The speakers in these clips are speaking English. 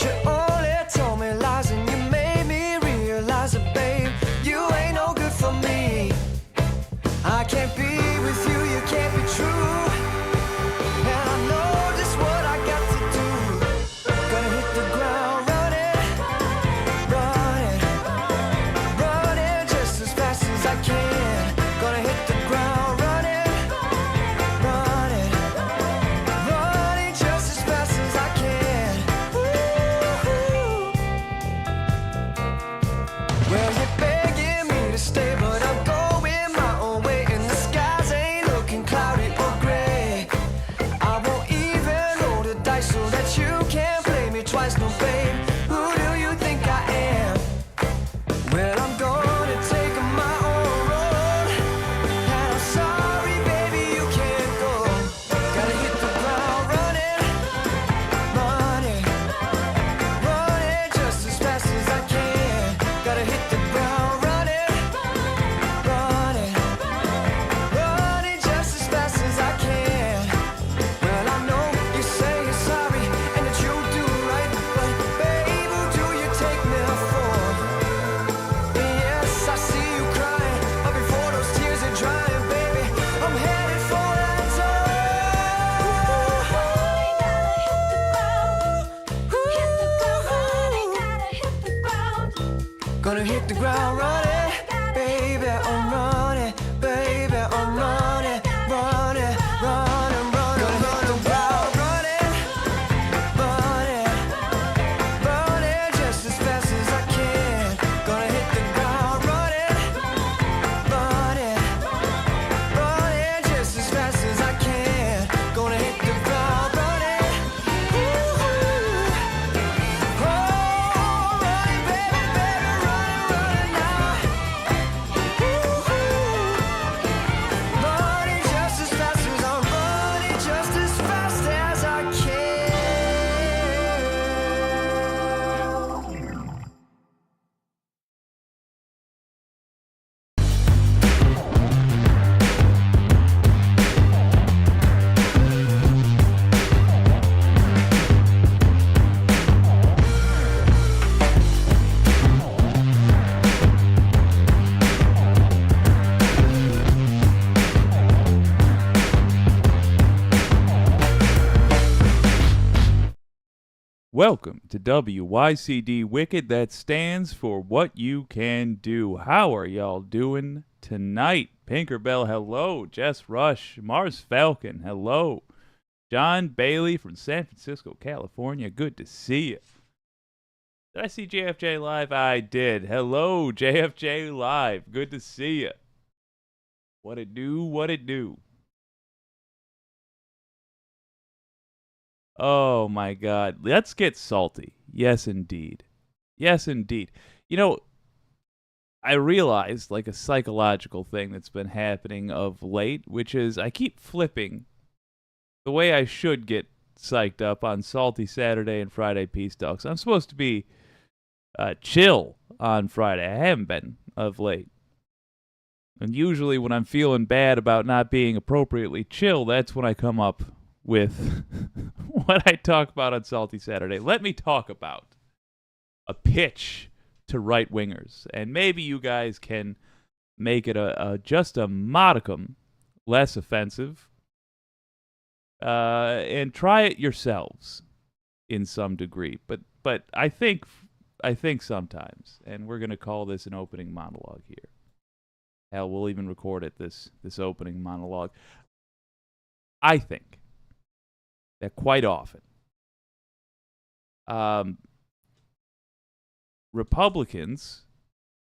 you only told me lies and you made me realize that, babe, you ain't no good for me. I can't be with you, you can't be true. And I know just what I got to do. Gonna hit the ground running, running, running just as fast as I can. Gonna hit the ground running, running, running just as fast as I can. Ooh. Well, you're begging me to stay, but I'm going my own way, and the skies ain't looking cloudy or gray. I won't even roll the dice so that you can't play me twice, no babe. Who do you think I am? Well, I'm gonna take my own road, and I'm sorry, baby, you can't go. Gotta hit the ground running, running, running just as fast as I can. Gotta hit the ground running, running, running just as fast as I can. Well, I know you say you're sorry and that you do right, but babe, who do you take me for? Yes, I see you crying, but before those tears are drying, baby, I'm headed for that door. Gonna hit the ground running, baby, I'm running, baby, I'm running, running, running, running. Gonna hit the ground running, running, running just as fast as I can. Gonna hit the ground running, running, running just as fast as I can. Gonna hit the ground running, oh, running, baby, baby, running now. Running just as fast as I'm running, just as fast as I can. Welcome to WYCD Wicked, that stands for What You Can Do. How are y'all doing tonight? Pinkerbell, hello. Jess Rush, Mars Falcon, hello. John Bailey from San Francisco, California, good to see you. Did I see JFJ Live? I did. Hello, JFJ Live, good to see you. What it do, what it do. Oh my God. Let's get salty. Yes, indeed. Yes, indeed. You know, I realized like a psychological thing that's been happening of late, which is I keep flipping the way I should get psyched up on Salty Saturday and Friday Peace Talks. I'm supposed to be chill on Friday. I haven't been of late. And usually when I'm feeling bad about not being appropriately chill, that's when I come up with what I talk about on Salty Saturday. Let me talk about a pitch to right-wingers, and maybe you guys can make it just a modicum less offensive, and try it yourselves in some degree. But I think sometimes, and we're gonna call this an opening monologue here. Hell, we'll even record it this opening monologue. I think that quite often Republicans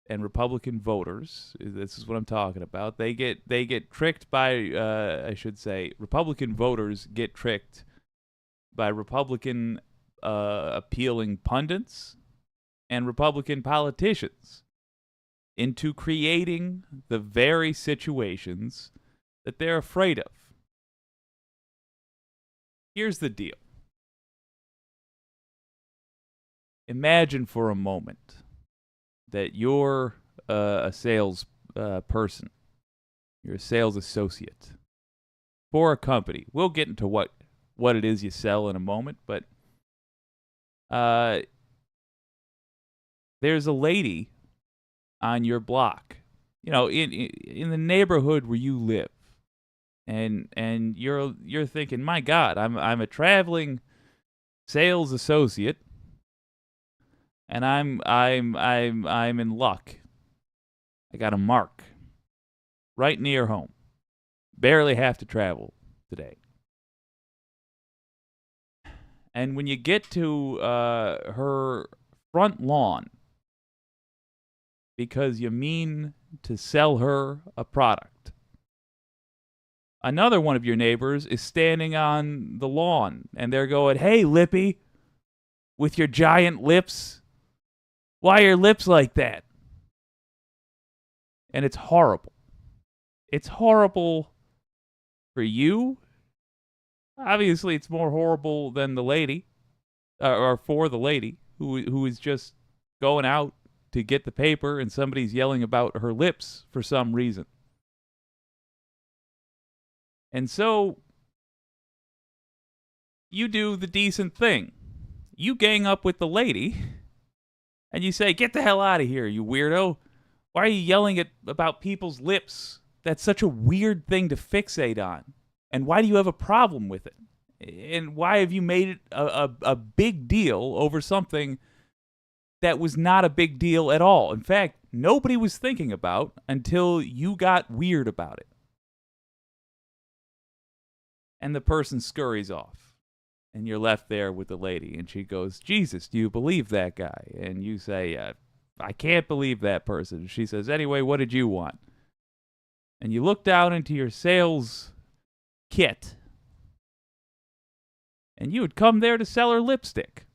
and Republican voters, this is what I'm talking about, they get tricked by, I should say, Republican voters get tricked by Republican appealing pundits and Republican politicians into creating the very situations that they're afraid of. Here's the deal. Imagine for a moment that you're a sales person. You're a sales associate for a company. We'll get into what it is you sell in a moment, but Uh, there's a lady on your block, in the neighborhood where you live, and you're thinking, my God, I'm a traveling sales associate, and I'm in luck. I got a mark right near home. Barely have to travel today. And when you get to her front lawn, because you mean to sell her a product, another one of your neighbors is standing on the lawn, and they're going, "Hey, Lippy, with your giant lips, why are your lips like that?" And it's horrible. It's horrible for you. Obviously, it's more horrible than the lady, or for the lady who is just going out to get the paper, and somebody's yelling about her lips for some reason. And so you do the decent thing. You gang up with the lady, and you say, "Get the hell out of here, you weirdo. Why are you yelling about people's lips? That's such a weird thing to fixate on. And why do you have a problem with it? And why have you made it a big deal over something that was not a big deal at all? In fact, nobody was thinking about until you got weird about it." And the person scurries off, and you're left there with the lady, and she goes, "Jesus, do you believe that guy?" And you say, "I can't believe that person." She says, "Anyway, what did you want?" And you look down into your sales kit, and you had come there to sell her lipstick.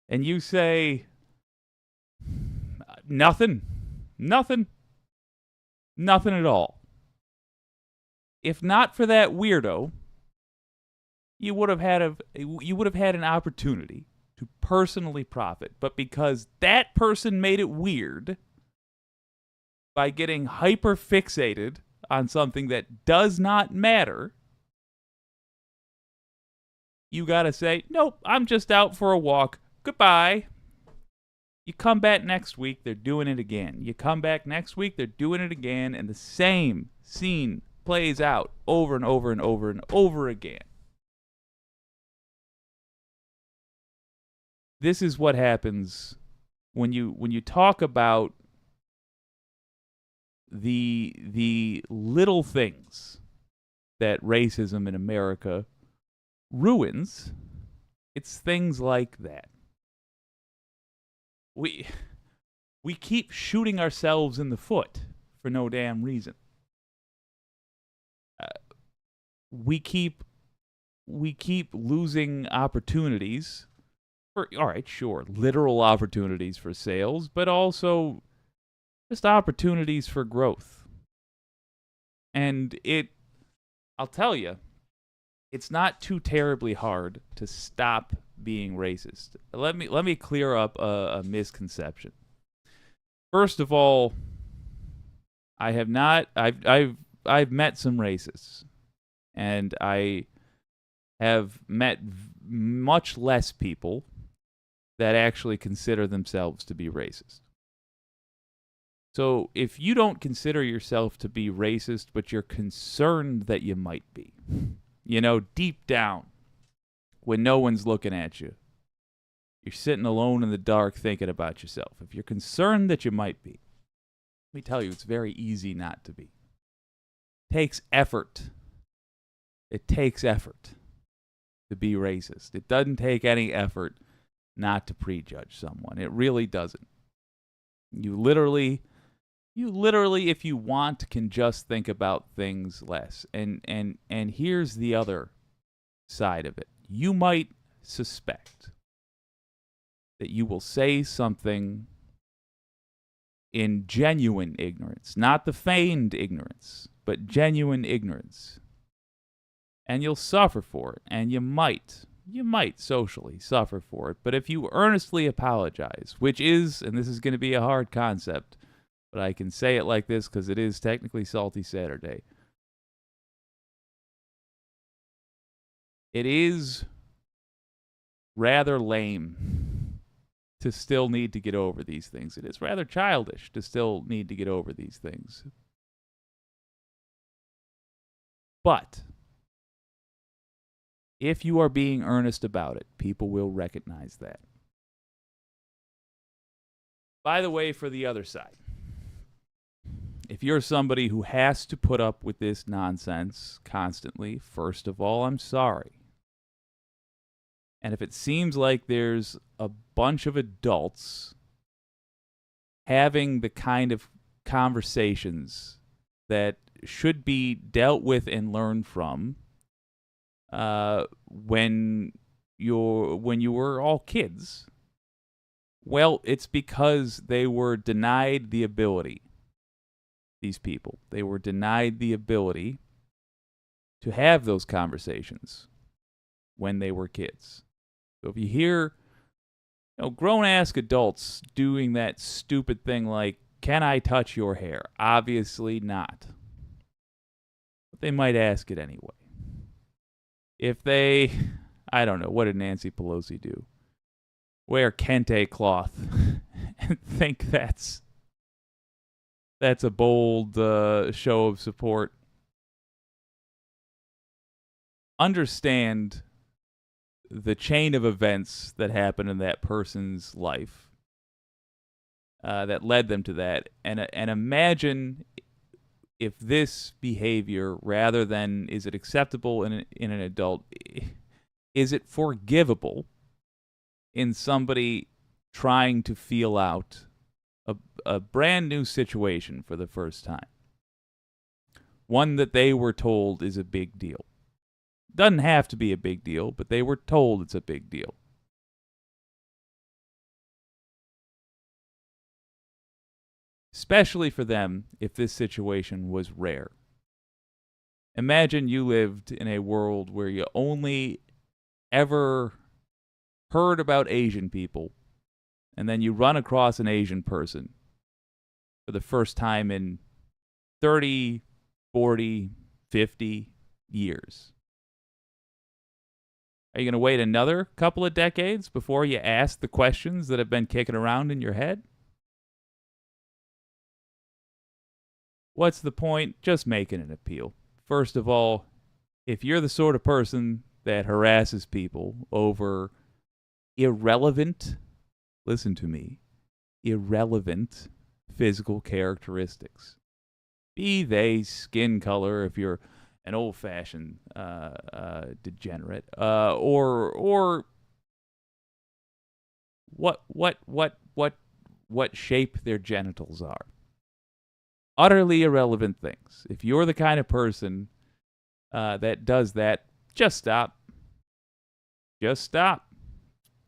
And you say, "Nothing, nothing, nothing at all. If not for that weirdo, you would have had an opportunity to personally profit. But because that person made it weird by getting hyper fixated on something that does not matter, you gotta say, nope, I'm just out for a walk. Goodbye." You come back next week, they're doing it again. You come back next week, they're doing it again, and the same scene plays out over and over and over and over again. This is what happens when you talk about the little things that racism in America ruins. It's things like that. We keep shooting ourselves in the foot for no damn reason. We keep losing opportunities for, all right, sure, literal opportunities for sales, but also just opportunities for growth. And I'll tell you, it's not too terribly hard to stop being racist. Let me clear up a misconception. First of all, I've met some racists, and I have met much less people that actually consider themselves to be racist. So if you don't consider yourself to be racist, but you're concerned that you might be, deep down, when no one's looking at you, you're sitting alone in the dark thinking about yourself. If you're concerned that you might be, let me tell you, it's very easy not to be. It takes effort. It takes effort to be racist. It doesn't take any effort not to prejudge someone. It really doesn't. You literally, if you want, can just think about things less. And here's the other side of it. You might suspect that you will say something in genuine ignorance, not the feigned ignorance, but genuine ignorance. And you'll suffer for it, and you might socially suffer for it. But if you earnestly apologize, which is, and this is going to be a hard concept, but I can say it like this because it is technically Salty Saturday. It is rather lame to still need to get over these things. It is rather childish to still need to get over these things. But if you are being earnest about it, people will recognize that. By the way, for the other side, if you're somebody who has to put up with this nonsense constantly, first of all, I'm sorry. And if it seems like there's a bunch of adults having the kind of conversations that should be dealt with and learned from when you were all kids, well, it's because they were denied the ability. These people, they were denied the ability to have those conversations when they were kids. So if you hear, grown-ass adults doing that stupid thing like, "Can I touch your hair?" Obviously not. But they might ask it anyway. If they, I don't know, what did Nancy Pelosi do? Wear kente cloth and think that's a bold show of support. Understand the chain of events that happened in that person's life that led them to that, and imagine if this behavior, rather than is it acceptable in an adult, is it forgivable in somebody trying to feel out a brand new situation for the first time. One that they were told is a big deal. Doesn't have to be a big deal, but they were told it's a big deal. Especially for them if this situation was rare. Imagine you lived in a world where you only ever heard about Asian people, and then you run across an Asian person for the first time in 30, 40, 50 years. Are you going to wait another couple of decades before you ask the questions that have been kicking around in your head? What's the point? Just making an appeal. First of all, if you're the sort of person that harasses people over irrelevant, listen to me, irrelevant physical characteristics, be they skin color if you're an old-fashioned degenerate, or what shape their genitals are. Utterly irrelevant things. If you're the kind of person that does that, just stop. Just stop.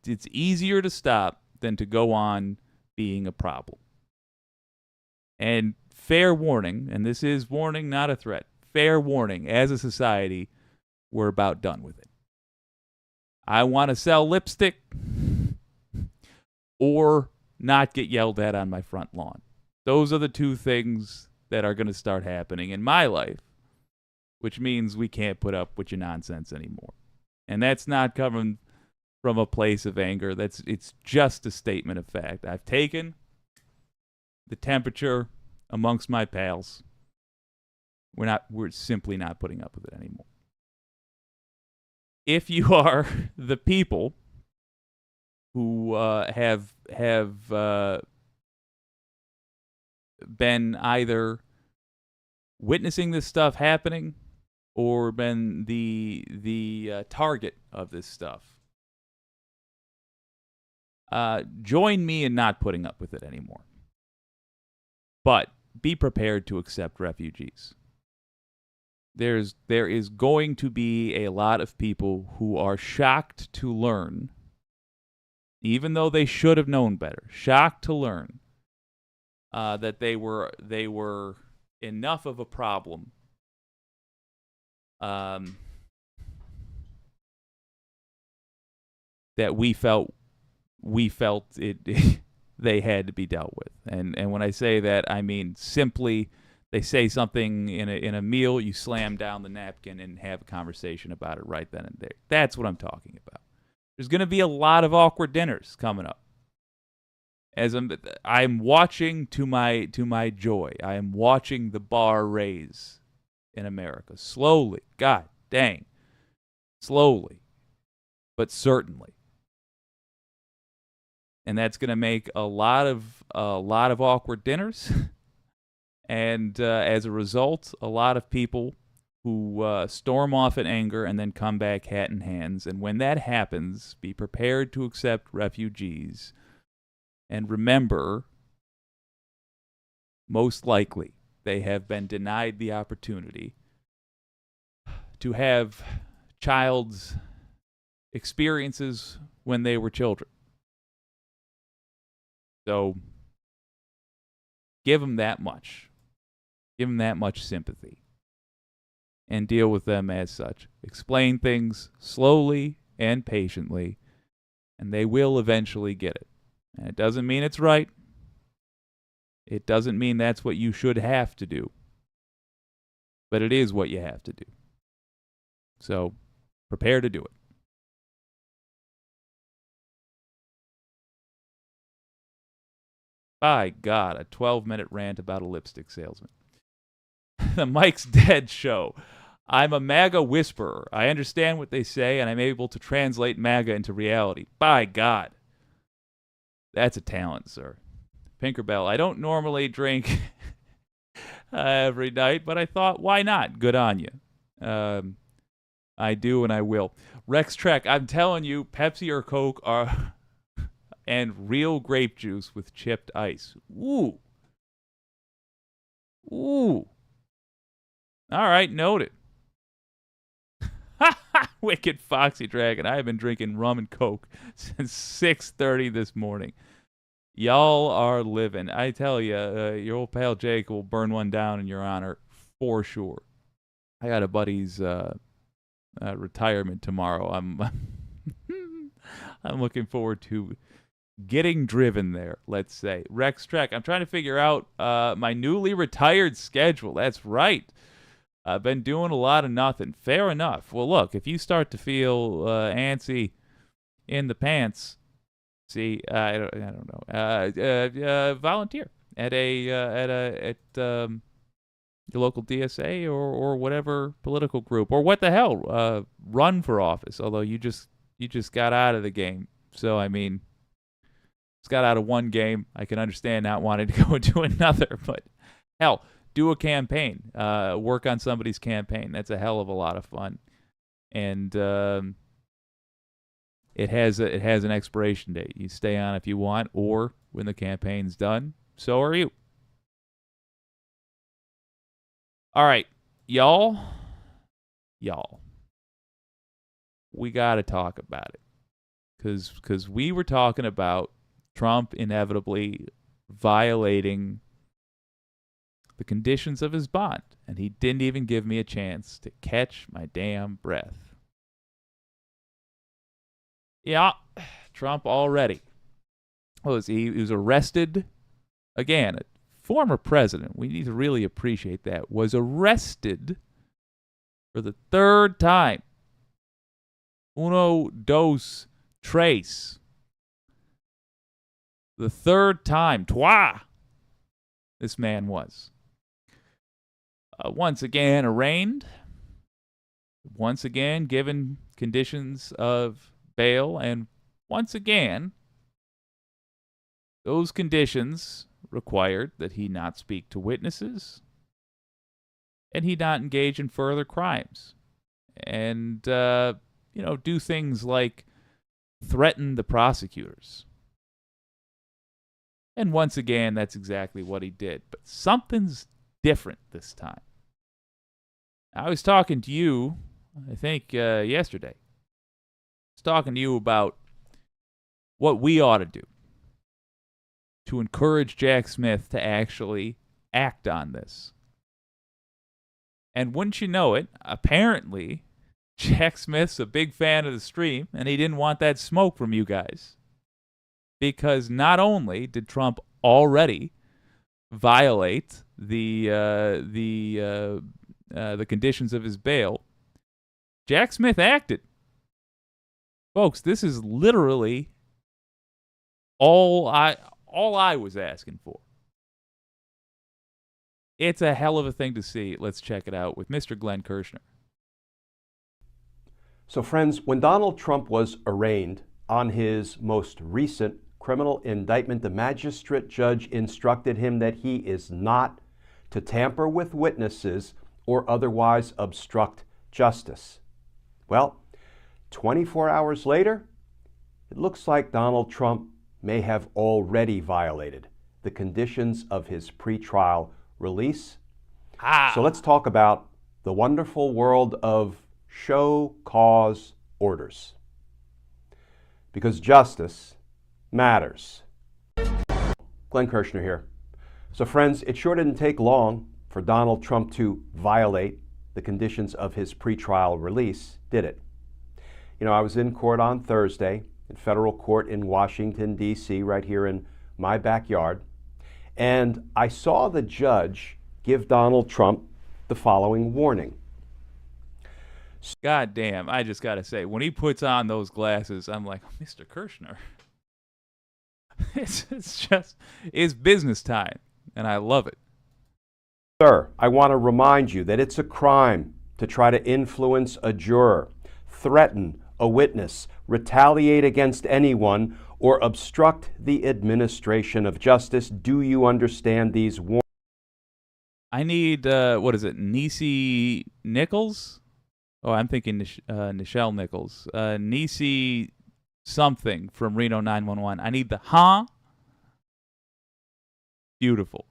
It's easier to stop than to go on being a problem. And fair warning, and this is warning, not a threat, fair warning, as a society, we're about done with it. I want to sell lipstick or not get yelled at on my front lawn. Those are the two things that are going to start happening in my life, which means we can't put up with your nonsense anymore. And that's not coming from a place of anger. It's just a statement of fact. I've taken the temperature amongst my pals. We're simply not putting up with it anymore. If you are the people who have been either witnessing this stuff happening or been the target of this stuff, join me in not putting up with it anymore. But be prepared to accept refugees. There is going to be a lot of people who are shocked to learn, even though they should have known better, shocked to learn that they were enough of a problem that we felt it they had to be dealt with. And when I say that, I mean simply they say something in a meal, you slam down the napkin and have a conversation about it right then and there. That's what I'm talking about. There's going to be a lot of awkward dinners coming up. As I'm watching to my joy, I am watching the bar raise in America slowly. God dang, slowly, but certainly. And that's going to make a lot of awkward dinners, and as a result, a lot of people who storm off in anger and then come back hat in hands. And when that happens, be prepared to accept refugees, and remember, most likely they have been denied the opportunity to have child's experiences when they were children. So give them that much. Give them that much sympathy. And deal with them as such. Explain things slowly and patiently, and they will eventually get it. And it doesn't mean it's right. It doesn't mean that's what you should have to do. But it is what you have to do. So prepare to do it. By God, a 12-minute rant about a lipstick salesman. The Mike's Dead Show. I'm a MAGA whisperer. I understand what they say, and I'm able to translate MAGA into reality. By God. That's a talent, sir. Pinkerbell, I don't normally drink every night, but I thought, why not? Good on you. I do, and I will. Rex Trek, I'm telling you, Pepsi or Coke are... and real grape juice with chipped ice. Ooh. Ooh. All right, noted. Wicked Foxy Dragon. I have been drinking rum and Coke since 6:30 this morning. Y'all are living. I tell you, your old pal Jake will burn one down in your honor for sure. I got a buddy's retirement tomorrow. I'm looking forward to getting driven there, let's say. Rex Trek, I'm trying to figure out my newly retired schedule. That's right. I've been doing a lot of nothing. Fair enough. Well, look, if you start to feel antsy in the pants, see, I don't know. Volunteer at your local DSA or whatever political group, or what the hell, run for office. Although you just got out of the game, so I mean, just got out of one game. I can understand not wanting to go into another, but hell, do a campaign, work on somebody's campaign. That's a hell of a lot of fun, and it has an expiration date. You stay on if you want, or when the campaign's done, so are you. All right, y'all, we got to talk about it, because we were talking about Trump inevitably violating the conditions of his bond, and he didn't even give me a chance to catch my damn breath. Yeah, Trump already. He was arrested again. A former president, we need to really appreciate that, was arrested for the third time. Uno, dos, tres. The third time, trois, this man was. Once again arraigned, once again given conditions of bail, and once again, those conditions required that he not speak to witnesses and he not engage in further crimes and, do things like threaten the prosecutors. And once again, that's exactly what he did. But something's different this time. I was talking to you, I think, yesterday. I was talking to you about what we ought to do to encourage Jack Smith to actually act on this. And wouldn't you know it, apparently, Jack Smith's a big fan of the stream, and he didn't want that smoke from you guys. Because not only did Trump already violate the conditions of his bail, Jack Smith acted. Folks, this is literally all I was asking for. It's a hell of a thing to see. Let's check it out with Mr. Glenn Kirshner. So, friends, when Donald Trump was arraigned on his most recent criminal indictment, the magistrate judge instructed him that he is not to tamper with witnesses or otherwise obstruct justice. Well, 24 hours later, it looks like Donald Trump may have already violated the conditions of his pretrial release. So let's talk about the wonderful world of show cause orders. Because justice matters. Glenn Kirshner here. So friends, it sure didn't take long for Donald Trump to violate the conditions of his pretrial release, did it? You know, I was in court on Thursday, in federal court in Washington, D.C., right here in my backyard, and I saw the judge give Donald Trump the following warning. God damn, I just gotta say, when he puts on those glasses, I'm like, Mr. Kirshner. It's business time, and I love it. Sir, I want to remind you that it's a crime to try to influence a juror, threaten a witness, retaliate against anyone, or obstruct the administration of justice. Do you understand these warnings? I need, what is it, Niecy Nichols? Oh, I'm thinking Nichelle Nichols. Niecy something from Reno 911. I need the Beautiful.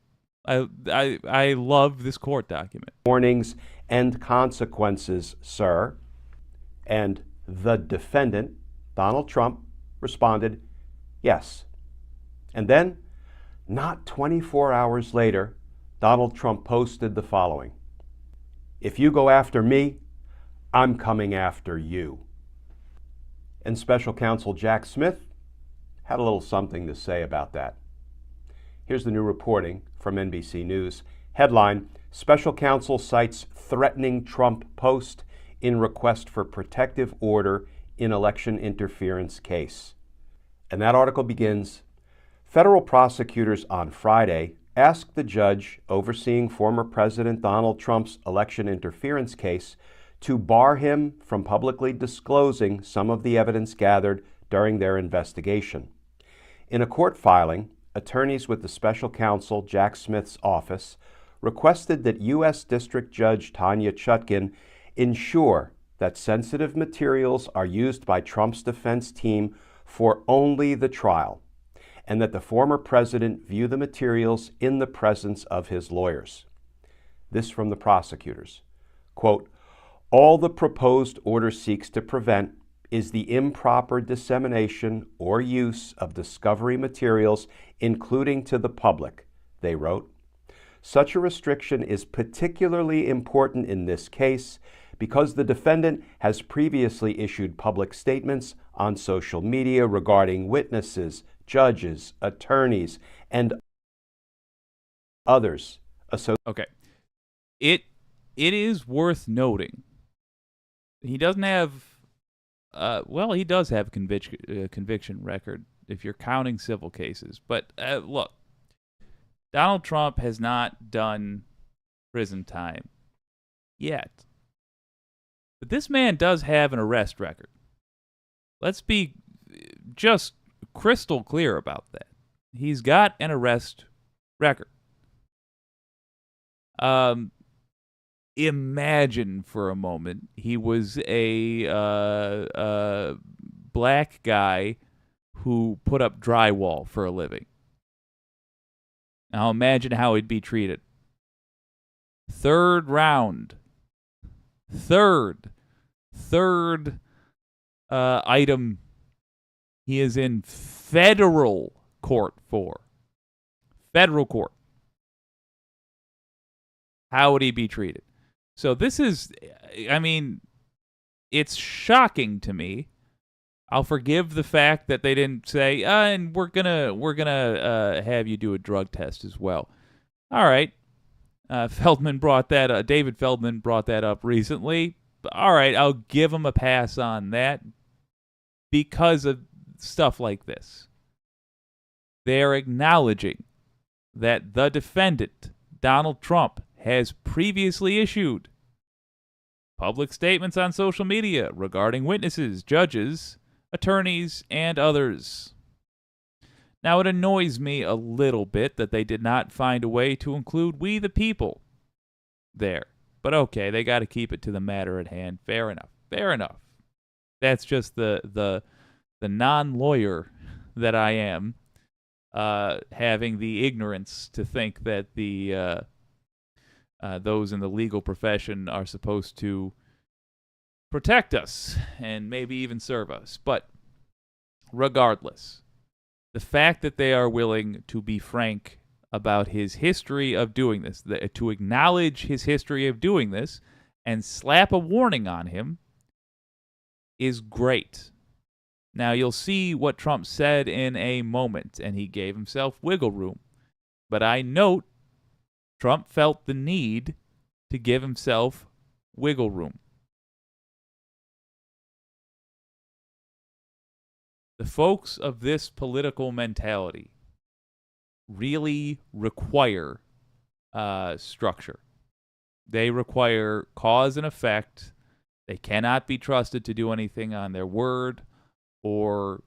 I love this court document. Warnings and consequences, sir. And the defendant, Donald Trump, responded, yes. And then, not 24 hours later, Donald Trump posted the following: if you go after me, I'm coming after you. And special counsel Jack Smith had a little something to say about that. Here's the new reporting from NBC News. Headline: Special counsel cites threatening Trump post in request for protective order in election interference case. And that article begins, federal prosecutors on Friday asked the judge overseeing former President Donald Trump's election interference case to bar him from publicly disclosing some of the evidence gathered during their investigation. In a court filing, attorneys with the special counsel Jack Smith's office requested that U.S. District Judge Tanya Chutkin ensure that sensitive materials are used by Trump's defense team for only the trial, and that the former president view the materials in the presence of his lawyers. This from the prosecutors. Quote, all the proposed order seeks to prevent is the improper dissemination or use of discovery materials, including to the public, they wrote. Such a restriction is particularly important in this case because the defendant has previously issued public statements on social media regarding witnesses, judges, attorneys, and others. Okay. It is worth noting he doesn't have he does have a conviction record if you're counting civil cases. But look, Donald Trump has not done prison time yet. But this man does have an arrest record. Let's be just crystal clear about that. He's got an arrest record. Imagine for a moment he was a black guy who put up drywall for a living. Now imagine how he'd be treated. Third round. Third item he is in federal court for. Federal court. How would he be treated? So this is, I mean, it's shocking to me. I'll forgive the fact that they didn't say, and we're gonna have you do a drug test as well. All right. David Feldman brought that up recently. All right, I'll give him a pass on that. because of stuff like this. They're acknowledging that the defendant, Donald Trump, has previously issued public statements on social media regarding witnesses, judges, attorneys, and others. Now, it annoys me a little bit that they did not find a way to include we the people there. But okay, they got to keep it to the matter at hand. Fair enough. Fair enough. That's just the non-lawyer that I am, having the ignorance to think that the those in the legal profession are supposed to protect us and maybe even serve us. But regardless, the fact that they are willing to be frank about his history of doing this, to acknowledge his history of doing this, and slap a warning on him is great. Now, you'll see what Trump said in a moment, and he gave himself wiggle room. But I note Trump felt the need to give himself wiggle room. The folks of this political mentality really require structure. They require cause and effect. They cannot be trusted to do anything on their word or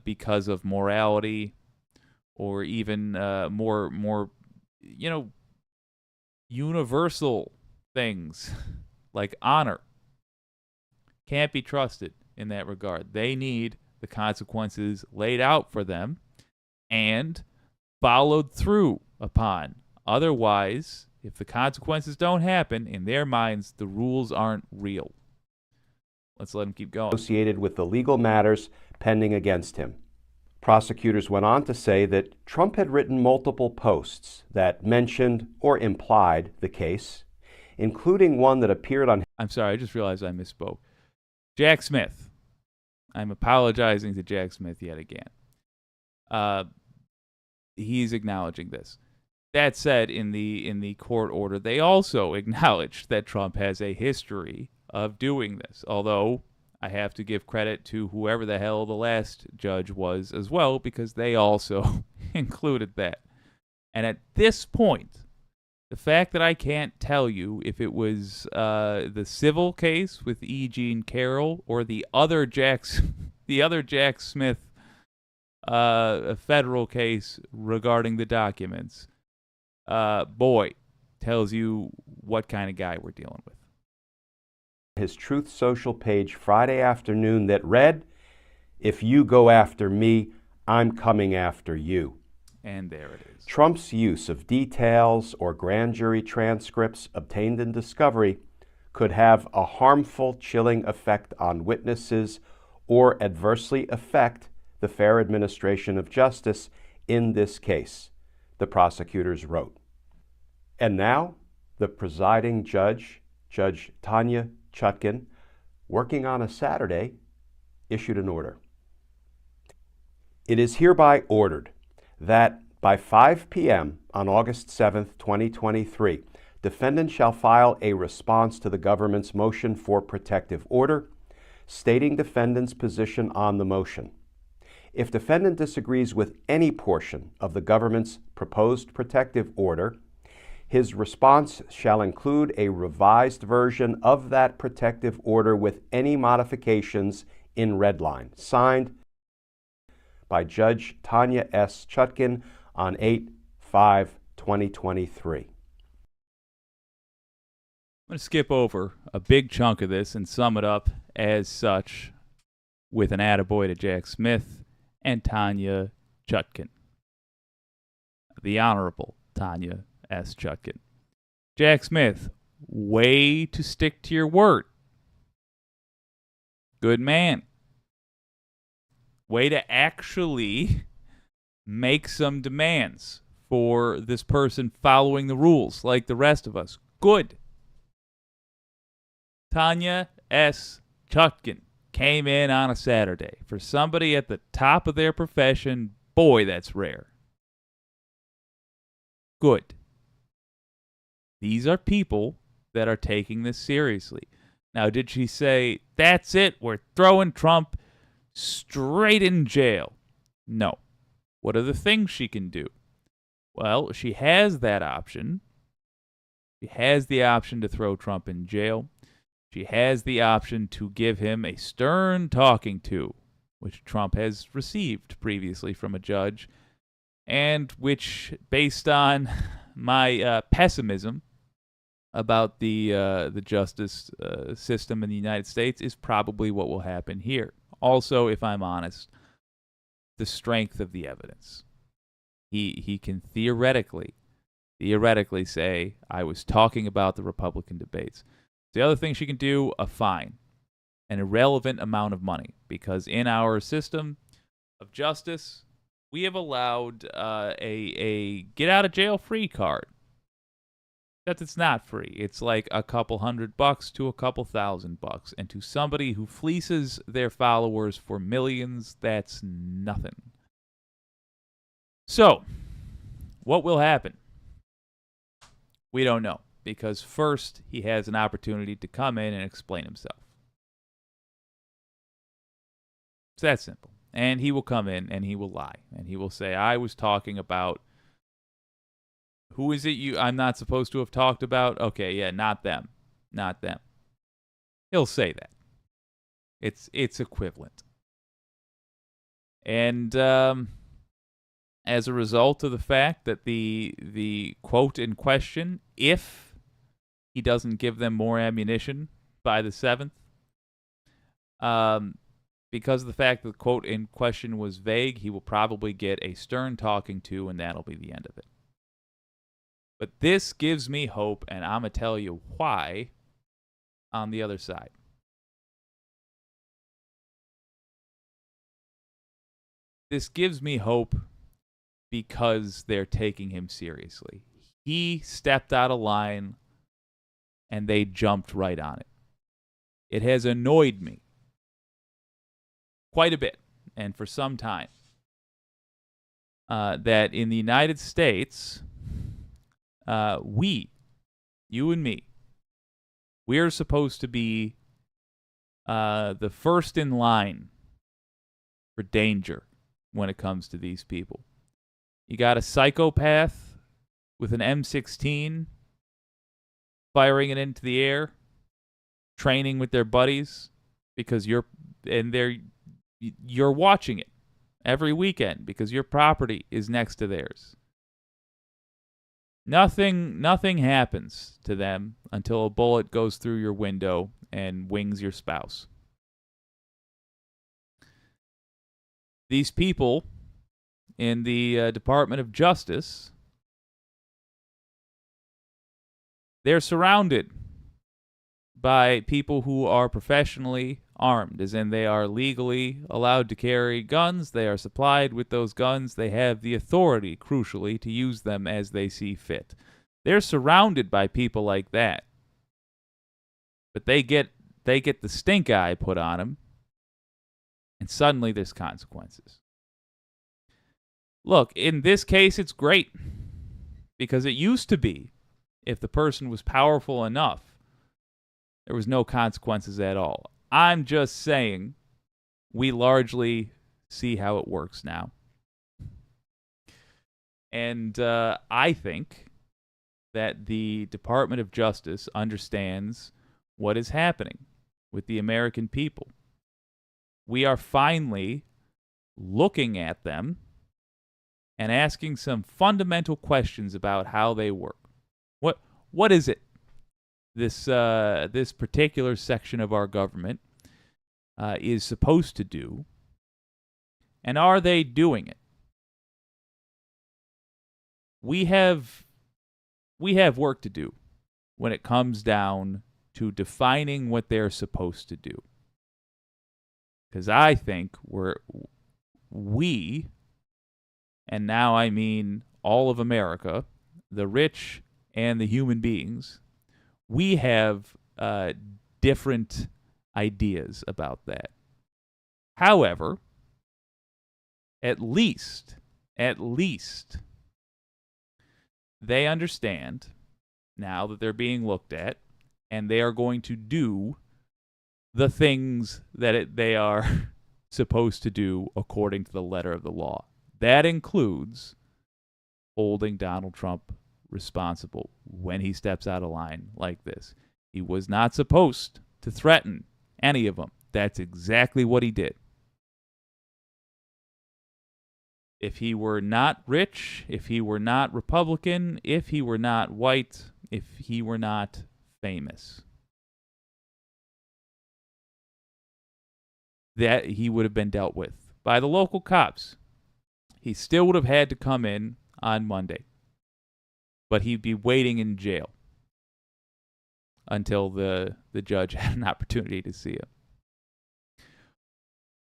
because of morality or even more universal things like honor. Can't be trusted in that regard. They need the consequences laid out for them and followed through upon. Otherwise, if the consequences don't happen, in their minds, the rules aren't real. Let's let him keep going. Associated with the legal matters pending against him. Prosecutors went on to say that Trump had written multiple posts that mentioned or implied the case, including one that appeared on... I'm sorry, I just realized I misspoke. Jack Smith. I'm apologizing to Jack Smith yet again. He's acknowledging this. That said, in the court order, they also acknowledged that Trump has a history of doing this, although I have to give credit to whoever the hell the last judge was as well, because they also included that. And at this point, the fact that I can't tell you if it was the civil case with E. Jean Carroll or the other Jack Smith federal case regarding the documents, boy, tells you what kind of guy we're dealing with. His Truth Social page Friday afternoon that read, "If you go after me, I'm coming after you." And there it is. Trump's use of details or grand jury transcripts obtained in discovery could have a harmful, chilling effect on witnesses or adversely affect the fair administration of justice in this case, the prosecutors wrote. And now, the presiding judge, Judge Tanya Chutkan, working on a Saturday, issued an order. It is hereby ordered that by 5 p.m. on August 7th, 2023, defendant shall file a response to the government's motion for protective order, stating defendant's position on the motion. If defendant disagrees with any portion of the government's proposed protective order, his response shall include a revised version of that protective order with any modifications in red line, signed by Judge Tanya S. Chutkan on 8/5/2023. I'm going to skip over a big chunk of this and sum it up as such with an attaboy to Jack Smith and Tanya Chutkan. The Honorable Tanya S. Chutkan. Jack Smith, way to stick to your word. Good man. Way to actually make some demands for this person following the rules like the rest of us. Good. Tanya S. Chutkan came in on a Saturday. For somebody at the top of their profession, boy, that's rare. Good. These are people that are taking this seriously. Now, did she say, that's it, we're throwing Trump straight in jail. No. What are the things she can do? Well, she has that option. She has the option to throw Trump in jail. She has the option to give him a stern talking to, which Trump has received previously from a judge, and which, based on my pessimism about the justice system in the United States, is probably what will happen here. Also, if I'm honest, the strength of the evidence. He can theoretically say, I was talking about the Republican debates. The other thing she can do, a fine, an irrelevant amount of money, because in our system of justice, we have allowed a get out of jail free card. Except it's not free. It's like a couple $100 to a couple $1,000, and to somebody who fleeces their followers for millions, that's nothing. So, what will happen? We don't know, because first he has an opportunity to come in and explain himself. It's that simple. And he will come in and he will lie, and he will say, I was talking about, who is it I'm not supposed to have talked about? Okay, yeah, not them. Not them. He'll say that. It's equivalent. And as a result of the fact that the quote in question, if he doesn't give them more ammunition by the 7th, because of the fact that the quote in question was vague, he will probably get a stern talking to, and that'll be the end of it. But this gives me hope, and I'm going to tell you why on the other side. This gives me hope because they're taking him seriously. He stepped out of line, and they jumped right on it. It has annoyed me quite a bit, and for some time, that in the United States, you and me, we're supposed to be the first in line for danger when it comes to these people. You got a psychopath with an M16 firing it into the air, training with their buddies because you're watching it every weekend because your property is next to theirs. Nothing happens to them until a bullet goes through your window and wings your spouse. These people in the Department of Justice, they're surrounded by people who are professionally armed, as in they are legally allowed to carry guns, they are supplied with those guns, they have the authority, crucially, to use them as they see fit. They're surrounded by people like that. But they get the stink eye put on them, and suddenly there's consequences. Look, in this case, it's great, because it used to be, if the person was powerful enough, there was no consequences at all. I'm just saying we largely see how it works now. And I think that the Department of Justice understands what is happening with the American people. We are finally looking at them and asking some fundamental questions about how they work. What is it this particular section of our government is supposed to do, and are they doing it? We have work to do when it comes down to defining what they're supposed to do. Because I think we, and now I mean all of America, the rich and the human beings, we have different ideas about that. However, at least, they understand now that they're being looked at, and they are going to do the things that they are supposed to do according to the letter of the law. That includes holding Donald Trump responsible when he steps out of line like this. He was not supposed to threaten any of them. That's exactly what he did. If he were not rich, if he were not Republican, if he were not white, if he were not famous, that he would have been dealt with by the local cops. He still would have had to come in on Monday, but he'd be waiting in jail until the judge had an opportunity to see him.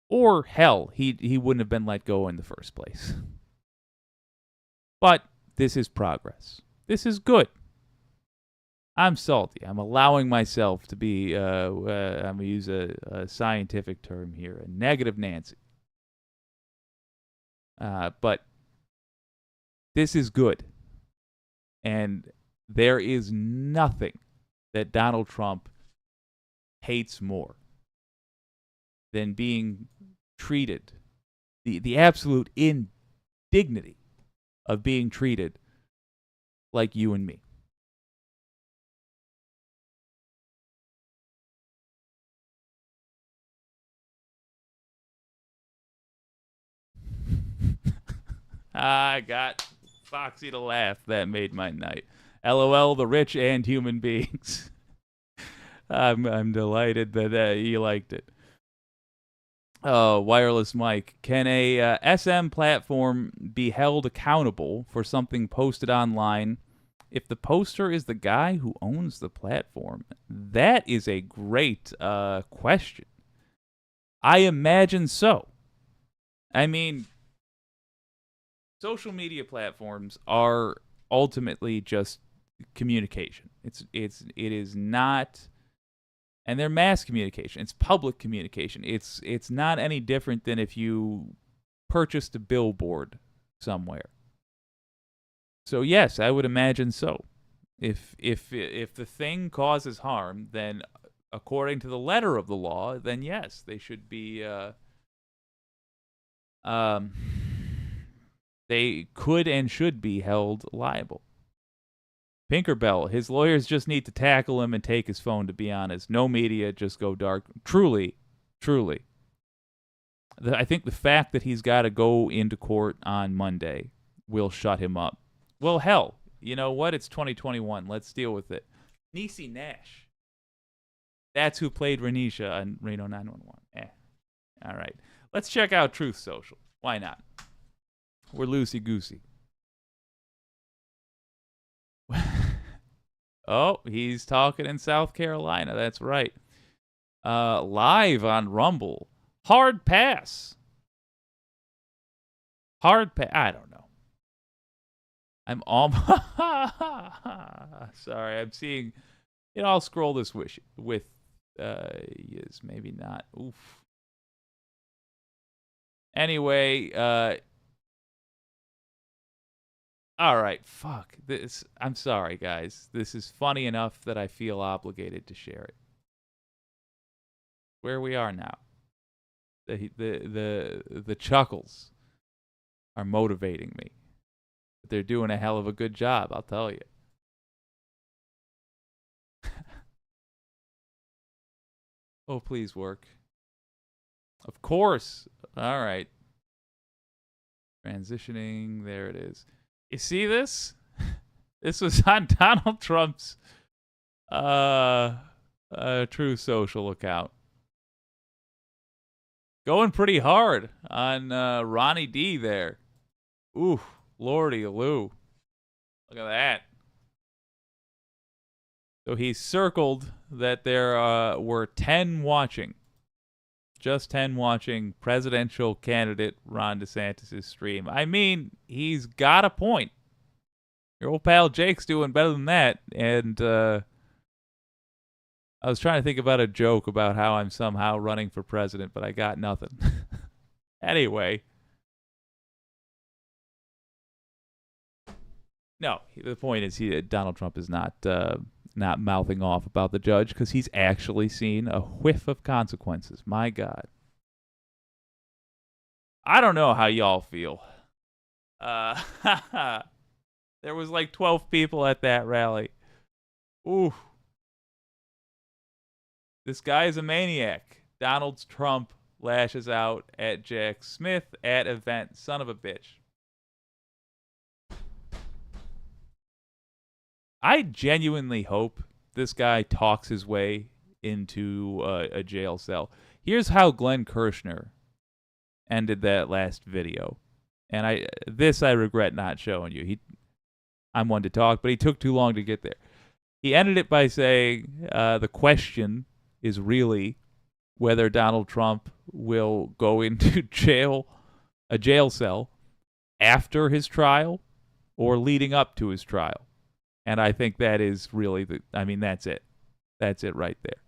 Or hell, he wouldn't have been let go in the first place. But this is progress. This is good. I'm salty. I'm allowing myself to be, I'm going to use a scientific term here, a negative Nancy. But this is good. And there is nothing that Donald Trump hates more than being treated, the absolute indignity of being treated like you and me. I got Foxy to laugh. That made my night. LOL, the rich and human beings. I'm delighted that you liked it. Wireless Mike. Can a SM platform be held accountable for something posted online if the poster is the guy who owns the platform? That is a great question. I imagine so. I mean, social media platforms are ultimately just communication. It is not, and they're mass communication. It's public communication. It's not any different than if you purchased a billboard somewhere. So yes, I would imagine so. If the thing causes harm, then according to the letter of the law, then yes, they should be they could and should be held liable. Pinkerbell, his lawyers just need to tackle him and take his phone, to be honest. No media, just go dark. Truly. I think the fact that he's got to go into court on Monday will shut him up. Well, hell, you know what? It's 2021. Let's deal with it. Niecy Nash. That's who played Renisha on Reno 911. All right. Let's check out Truth Social. Why not? We're loosey-goosey. Oh, he's talking in South Carolina. That's right. Live on Rumble. Hard pass. I don't know. I'm almost... Sorry, I'm seeing... I'll scroll this with yes, maybe not. Oof. Anyway, all right, fuck this. I'm sorry, guys. This is funny enough that I feel obligated to share it. Where we are now. The chuckles are motivating me. They're doing a hell of a good job, I'll tell you. Oh, please work. Of course. All right. Transitioning. There it is. You see this? This was on Donald Trump's True Social account. Going pretty hard on Ronnie D there. Ooh, lordy Lou. Look at that. So he circled that there were 10 watching. Just 10 watching presidential candidate Ron DeSantis' stream. I mean, he's got a point. Your old pal Jake's doing better than that. And I was trying to think about a joke about how I'm somehow running for president, but I got nothing. Anyway. No, the point is Donald Trump is not mouthing off about the judge because he's actually seen a whiff of consequences. My God. I don't know how y'all feel. There was like 12 people at that rally. Ooh. This guy is a maniac. Donald Trump lashes out at Jack Smith at event. Son of a bitch. I genuinely hope this guy talks his way into a jail cell. Here's how Glenn Kirshner ended that last video. And I regret not showing you. I'm one to talk, but he took too long to get there. He ended it by saying the question is really whether Donald Trump will go into a jail cell, after his trial or leading up to his trial. And I think that is really that's it. That's it right there.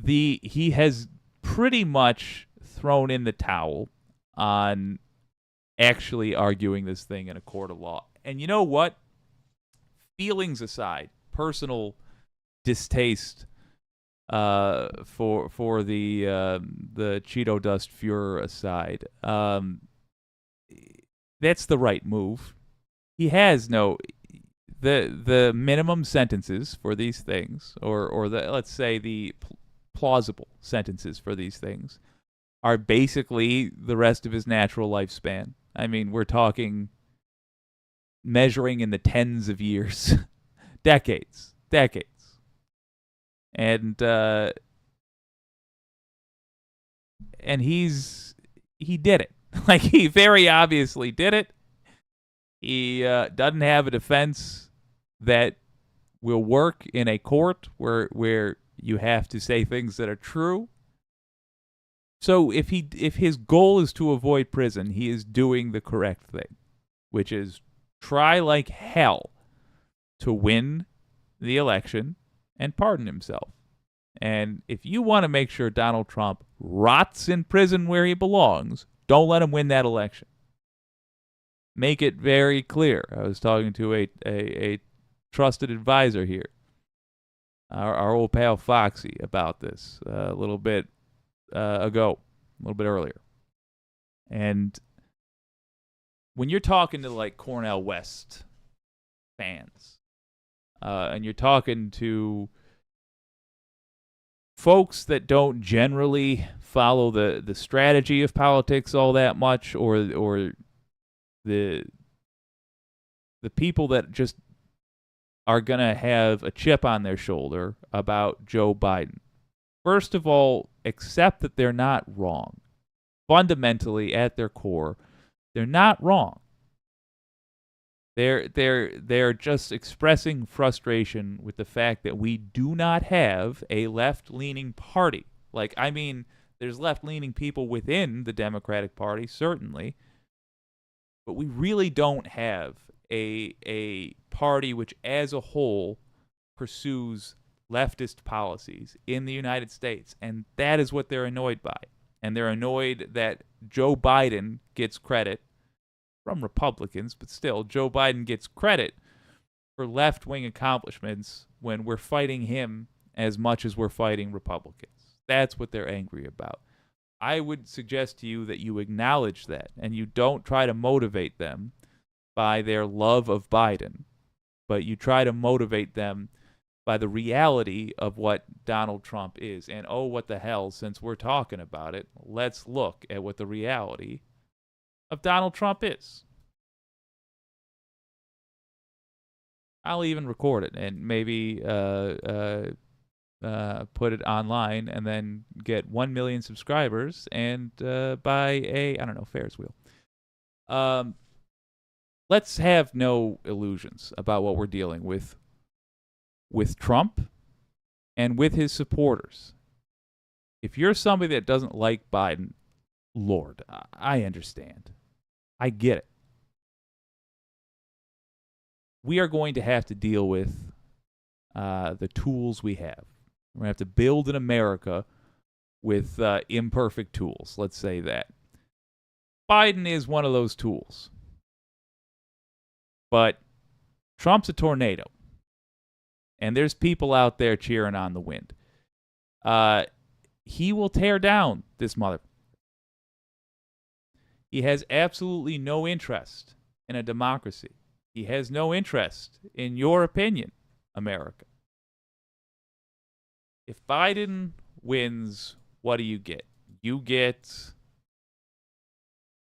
He has pretty much thrown in the towel on actually arguing this thing in a court of law. And you know what? Feelings aside, personal distaste for the Cheeto dust Fuhrer aside, that's the right move. He has the minimum sentences for these things, or the, let's say, the plausible sentences for these things, are basically the rest of his natural lifespan. I mean, we're talking measuring in the tens of years, decades. And he did it. Like, he very obviously did it. He doesn't have a defense that will work in a court where you have to say things that are true. So if his goal is to avoid prison, he is doing the correct thing, which is try like hell to win the election and pardon himself. And if you want to make sure Donald Trump rots in prison where he belongs, don't let him win that election. Make it very clear. I was talking to a trusted advisor here, our old pal Foxy, about this a little bit ago, a little bit earlier. And when you're talking to like Cornel West fans, and you're talking to folks that don't generally follow the strategy of politics all that much, or the people that just are going to have a chip on their shoulder about Joe Biden, first of all, accept that they're not wrong. Fundamentally, at their core, they're not wrong. They're just expressing frustration with the fact that we do not have a left-leaning party. Like, I mean, there's left-leaning people within the Democratic Party, certainly, but we really don't have a party which, as a whole, pursues leftist policies in the United States, and that is what they're annoyed by. And they're annoyed that Joe Biden gets credit from Republicans, but still, Joe Biden gets credit for left-wing accomplishments when we're fighting him as much as we're fighting Republicans. That's what they're angry about. I would suggest to you that you acknowledge that, and you don't try to motivate them by their love of Biden, but you try to motivate them by the reality of what Donald Trump is. And oh, what the hell, since we're talking about it, let's look at what the reality of Donald Trump is. I'll even record it and maybe put it online and then get 1 million subscribers and buy a, I don't know, Ferris wheel. Let's have no illusions about what we're dealing with Trump and with his supporters. If you're somebody that doesn't like Biden, Lord, I understand. I get it. We are going to have to deal with the tools we have. We're going to have to build an America with imperfect tools, let's say that. Biden is one of those tools. But Trump's a tornado. And there's people out there cheering on the wind. he will tear down this mother. He has absolutely no interest in a democracy. He has no interest in your opinion, America. If Biden wins, what do you get? You get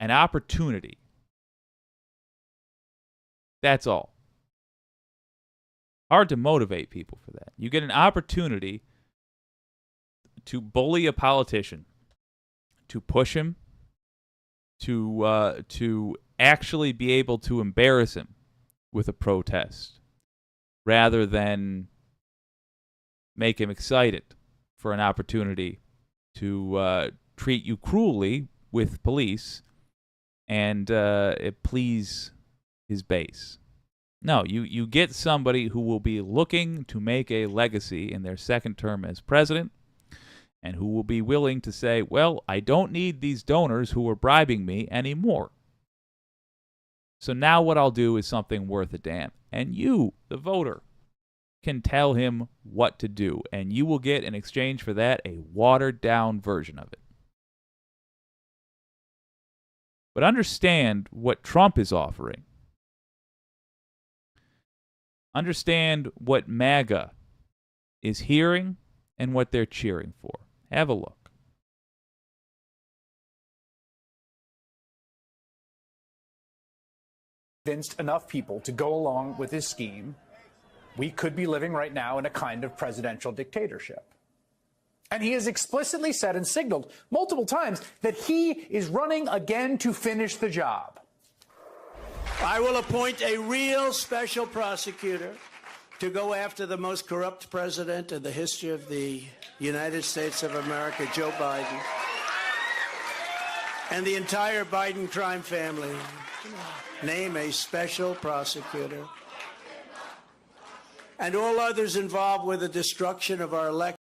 an opportunity. That's all. Hard to motivate people for that. You get an opportunity to bully a politician, to push him, to actually be able to embarrass him with a protest, rather than make him excited for an opportunity to treat you cruelly with police and please his base. No, you get somebody who will be looking to make a legacy in their second term as president, and who will be willing to say, well, I don't need these donors who are bribing me anymore. So now what I'll do is something worth a damn. And you, the voter, can tell him what to do, and you will get in exchange for that a watered-down version of it. But understand what Trump is offering. Understand what MAGA is hearing and what they're cheering for. Have a look. Convinced enough people to go along with his scheme, we could be living right now in a kind of presidential dictatorship. And he has explicitly said and signaled multiple times that he is running again to finish the job. I will appoint a real special prosecutor to go after the most corrupt president in the history of the United States of America, Joe Biden, and the entire Biden crime family. Name a special prosecutor. And all others involved with the destruction of our election.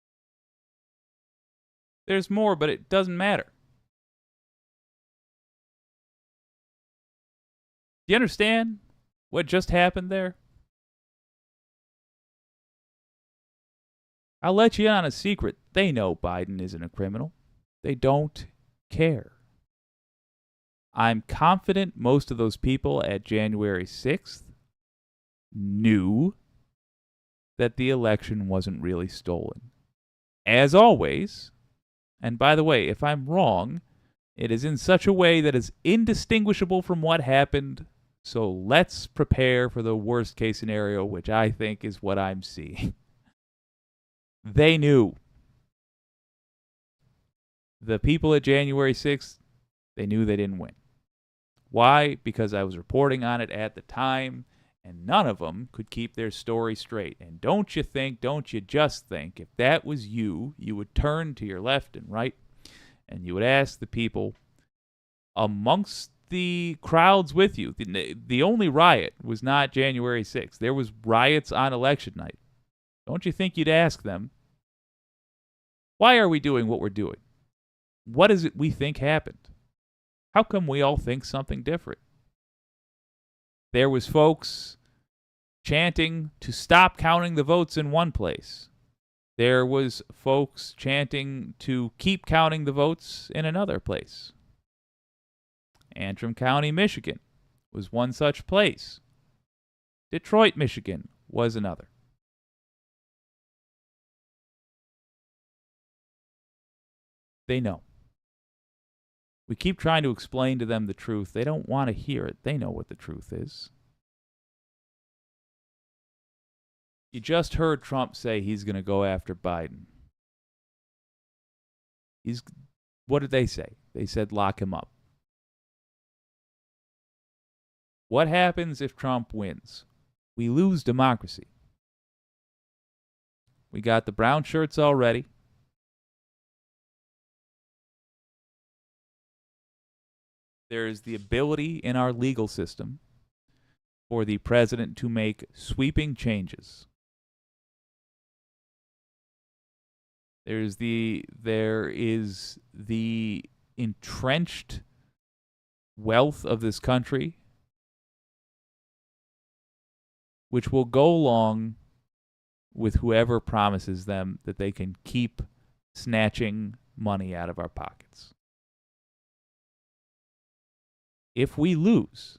There's more, but it doesn't matter. Do you understand what just happened there? I'll let you in on a secret. They know Biden isn't a criminal. They don't care. I'm confident most of those people at January 6th knew that the election wasn't really stolen. As always, and by the way, if I'm wrong, it is in such a way that is indistinguishable from what happened, so let's prepare for the worst case scenario, which I think is what I'm seeing. They knew. The people at January 6th, they knew they didn't win. Why? Because I was reporting on it at the time, and none of them could keep their story straight. And don't you just think, if that was you, you would turn to your left and right, and you would ask the people amongst the crowds with you. The only riot was not January 6th. There was riots on election night. Don't you think you'd ask them, why are we doing what we're doing? What is it we think happened? How come we all think something different? There was folks chanting to stop counting the votes in one place. There was folks chanting to keep counting the votes in another place. Antrim County, Michigan was one such place. Detroit, Michigan was another. They know. We keep trying to explain to them the truth. They don't want to hear it. They know what the truth is. You just heard Trump say he's going to go after Biden. What did they say? They said lock him up. What happens if Trump wins? We lose democracy. We got the brown shirts already. There is the ability in our legal system for the president to make sweeping changes. There is the entrenched wealth of this country, which will go along with whoever promises them that they can keep snatching money out of our pockets. If we lose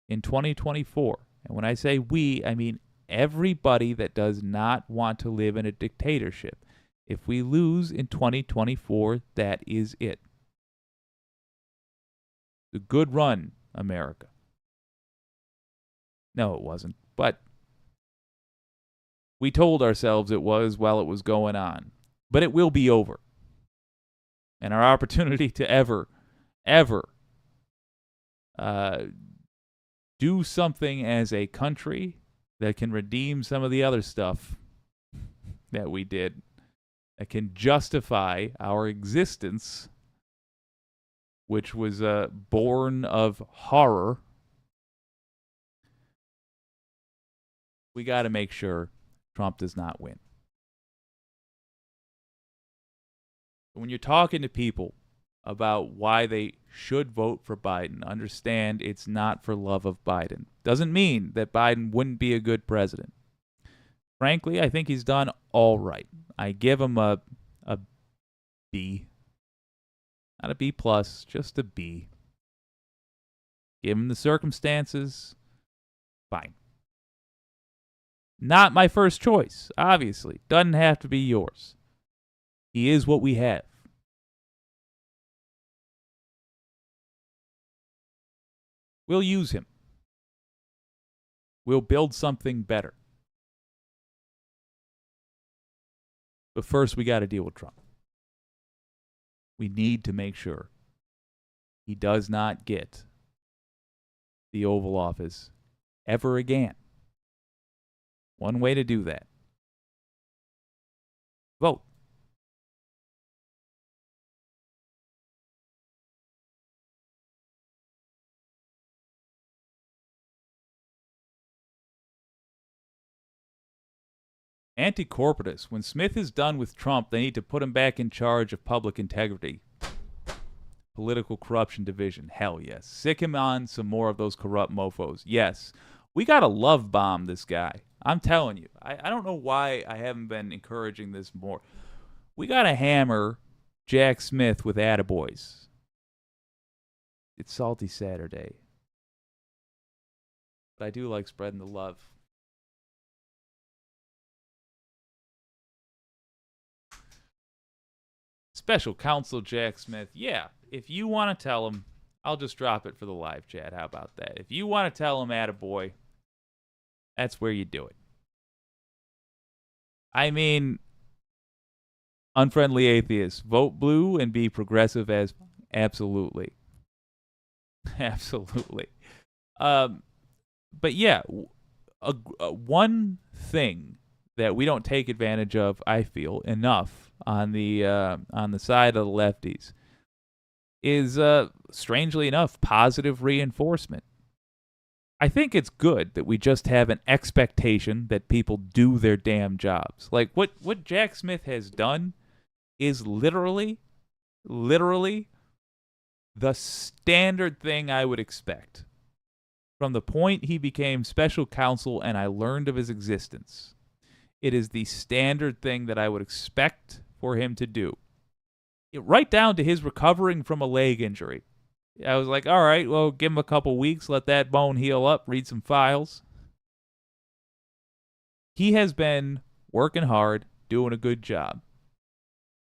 in 2024, and when I say we, I mean everybody that does not want to live in a dictatorship, if we lose in 2024, that is it. A good run, America. No, it wasn't, but we told ourselves it was while it was going on. But it will be over. And our opportunity to ever do something as a country that can redeem some of the other stuff that we did, that can justify our existence, which was born of horror. We got to make sure Trump does not win. When you're talking to people about why they should vote for Biden, understand it's not for love of Biden. Doesn't mean that Biden wouldn't be a good president. Frankly, I think he's done all right. I give him a B. Not a B plus, just a B. Given the circumstances, fine. Not my first choice, obviously. Doesn't have to be yours. He is what we have. We'll use him. We'll build something better. But first, we got to deal with Trump. We need to make sure he does not get the Oval Office ever again. One way to do that. Vote. Anti-corporatist. When Smith is done with Trump, they need to put him back in charge of public integrity. Political corruption division. Hell yes. Sick him on some more of those corrupt mofos. Yes. We got to love bomb this guy. I'm telling you. I don't know why I haven't been encouraging this more. We got to hammer Jack Smith with attaboys. It's Salty Saturday. But I do like spreading the love. Special Counsel Jack Smith. Yeah, if you want to tell him, I'll just drop it for the live chat. How about that? If you want to tell him attaboy, that's where you do it. I mean, unfriendly atheists, vote blue and be progressive as absolutely. Absolutely. But yeah, one thing that we don't take advantage of, I feel, enough on the side of the lefties is, strangely enough, positive reinforcement. I think it's good that we just have an expectation that people do their damn jobs. Like what Jack Smith has done is literally the standard thing I would expect. From the point he became special counsel and I learned of his existence, it is the standard thing that I would expect for him to do. Right down to his recovering from a leg injury. I was like, all right, well, give him a couple weeks, let that bone heal up, read some files. He has been working hard, doing a good job.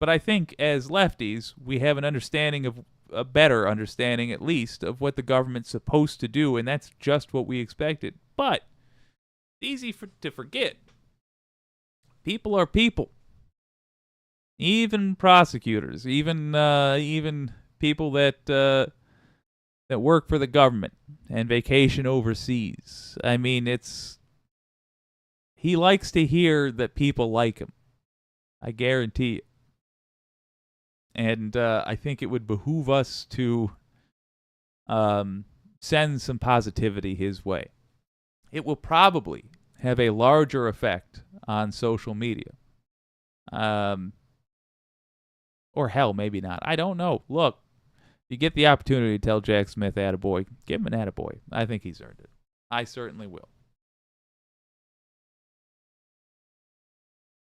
But I think as lefties, we have an understanding of, a better understanding at least, of what the government's supposed to do, and that's just what we expected. But it's easy to forget. People are people. Even prosecutors, even people that work for the government and vacation overseas. I mean, he likes to hear that people like him. I guarantee it. And I think it would behoove us to send some positivity his way. It will probably have a larger effect on social media. Or hell, maybe not. I don't know. Look, if you get the opportunity to tell Jack Smith attaboy, give him an attaboy. I think he's earned it. I certainly will.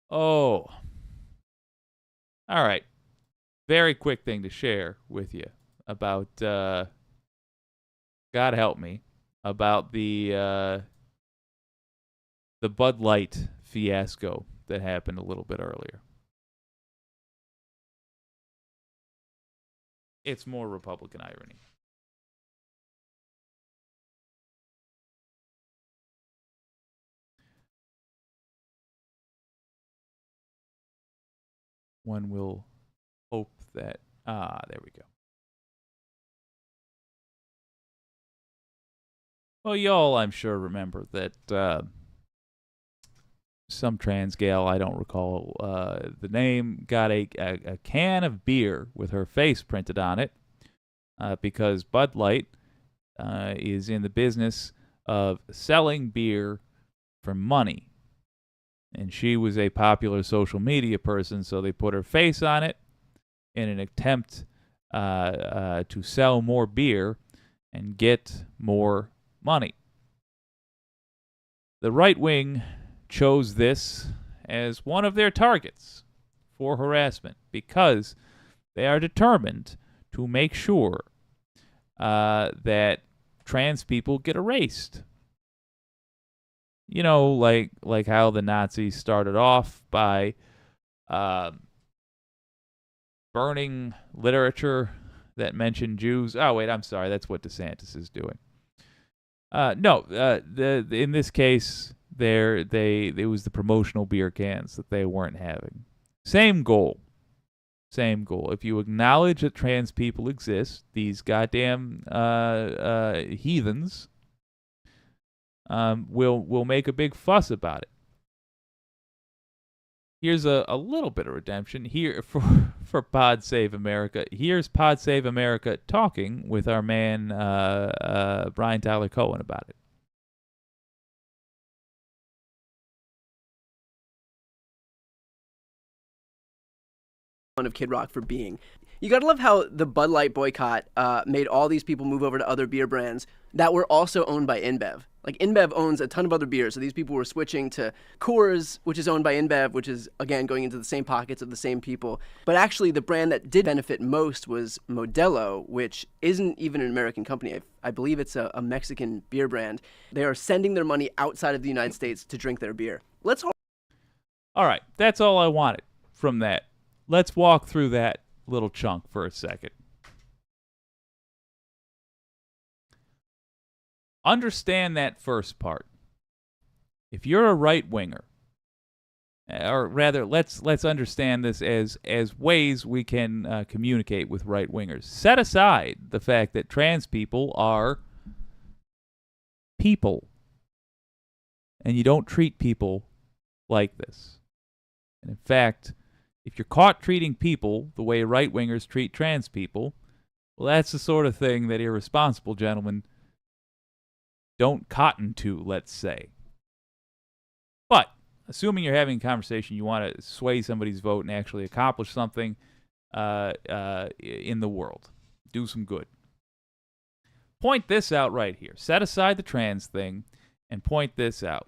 Oh. All right. Very quick thing to share with you about, God help me, about the Bud Light fiasco that happened a little bit earlier. It's more Republican irony. One will hope that... there we go. Well, y'all, I'm sure, remember that some trans gal, I don't recall the name, got a can of beer with her face printed on it because Bud Light is in the business of selling beer for money. And she was a popular social media person, so they put her face on it in an attempt to sell more beer and get more money. The right wing chose this as one of their targets for harassment because they are determined to make sure that trans people get erased. You know, like how the Nazis started off by burning literature that mentioned Jews. Oh, wait, I'm sorry. That's what DeSantis is doing. In this case, it was the promotional beer cans that they weren't having. Same goal. Same goal. If you acknowledge that trans people exist, these goddamn heathens will make a big fuss about it. Here's a little bit of redemption here for Pod Save America. Here's Pod Save America talking with our man Brian Tyler Cohen about it. Of Kid Rock for being. You gotta love how the Bud Light boycott made all these people move over to other beer brands that were also owned by InBev. Like, InBev owns a ton of other beers, so these people were switching to Coors, which is owned by InBev, which is, again, going into the same pockets of the same people. But actually, the brand that did benefit most was Modelo, which isn't even an American company. I believe it's a Mexican beer brand. They are sending their money outside of the United States to drink their beer. All right, that's all I wanted from that. Let's walk through that little chunk for a second. Understand that first part. If you're a right-winger, or rather, let's understand this as ways we can communicate with right-wingers. Set aside the fact that trans people are people, and you don't treat people like this. And in fact, if you're caught treating people the way right-wingers treat trans people, well, that's the sort of thing that irresponsible gentlemen don't cotton to, let's say. But, assuming you're having a conversation, you want to sway somebody's vote and actually accomplish something in the world. Do some good. Point this out right here. Set aside the trans thing and point this out.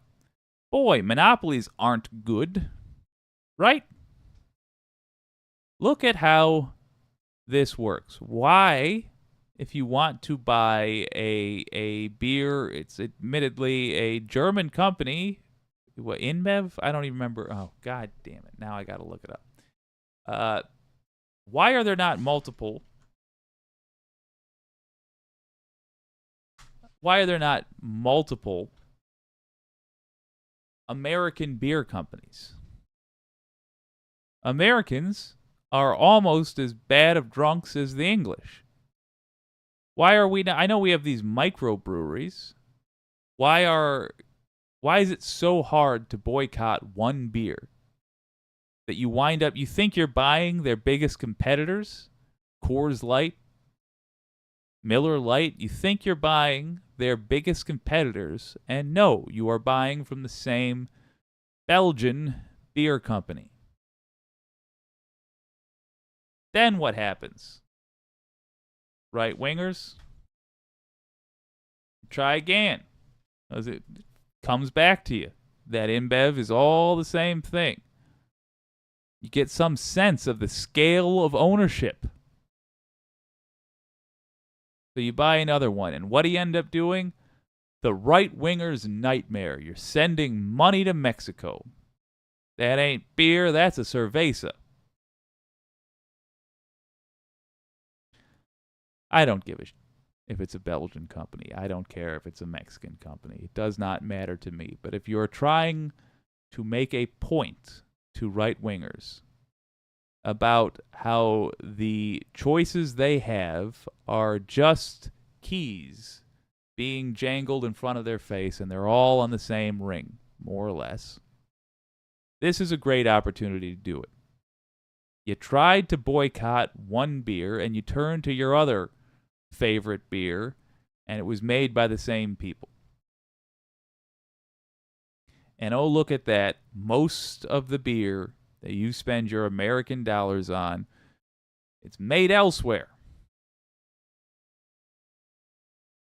Boy, monopolies aren't good, right? Look at how this works. Why, if you want to buy a beer, it's admittedly a German company, what, InBev? I don't even remember. Oh, god damn it. Now I got to look it up. Why are there not multiple? Why are there not multiple American beer companies? Americans are almost as bad of drunks as the English. Why are we not? I know we have these microbreweries. Why is it so hard to boycott one beer that you think you're buying their biggest competitors? Coors Light, Miller Lite, you think you're buying their biggest competitors, and no, you are buying from the same Belgian beer company. Then what happens? Right-wingers? Try again. As it comes back to you that InBev is all the same thing. You get some sense of the scale of ownership. So you buy another one, and what do you end up doing? The right-winger's nightmare. You're sending money to Mexico. That ain't beer, that's a cerveza. I don't give a if it's a Belgian company. I don't care if it's a Mexican company. It does not matter to me. But if you're trying to make a point to right-wingers about how the choices they have are just keys being jangled in front of their face and they're all on the same ring, more or less, this is a great opportunity to do it. You tried to boycott one beer and you turned to your other favorite beer, and it was made by the same people. And oh, look at that. Most of the beer that you spend your American dollars on, it's made elsewhere.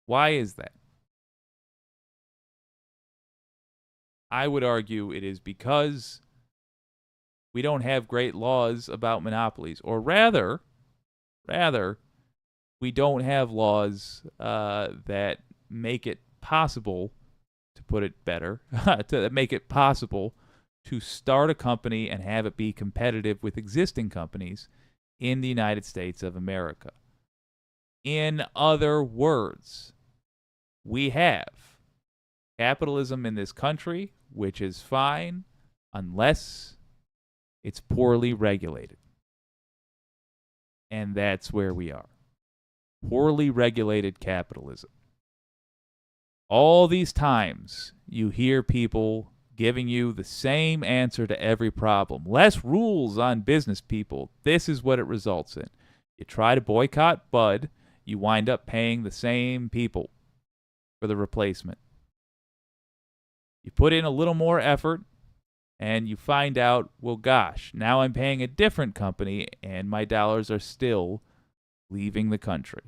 Why is that? I would argue it is because we don't have great laws about monopolies, or rather, we don't have laws that make it possible, to put it better, to make it possible to start a company and have it be competitive with existing companies in the United States of America. In other words, we have capitalism in this country, which is fine unless it's poorly regulated. And that's where we are. Poorly regulated capitalism. All these times you hear people giving you the same answer to every problem. Less rules on business, people. This is what it results in. You try to boycott Bud, you wind up paying the same people for the replacement. You put in a little more effort, and you find out, well, gosh, now I'm paying a different company, and my dollars are still leaving the country.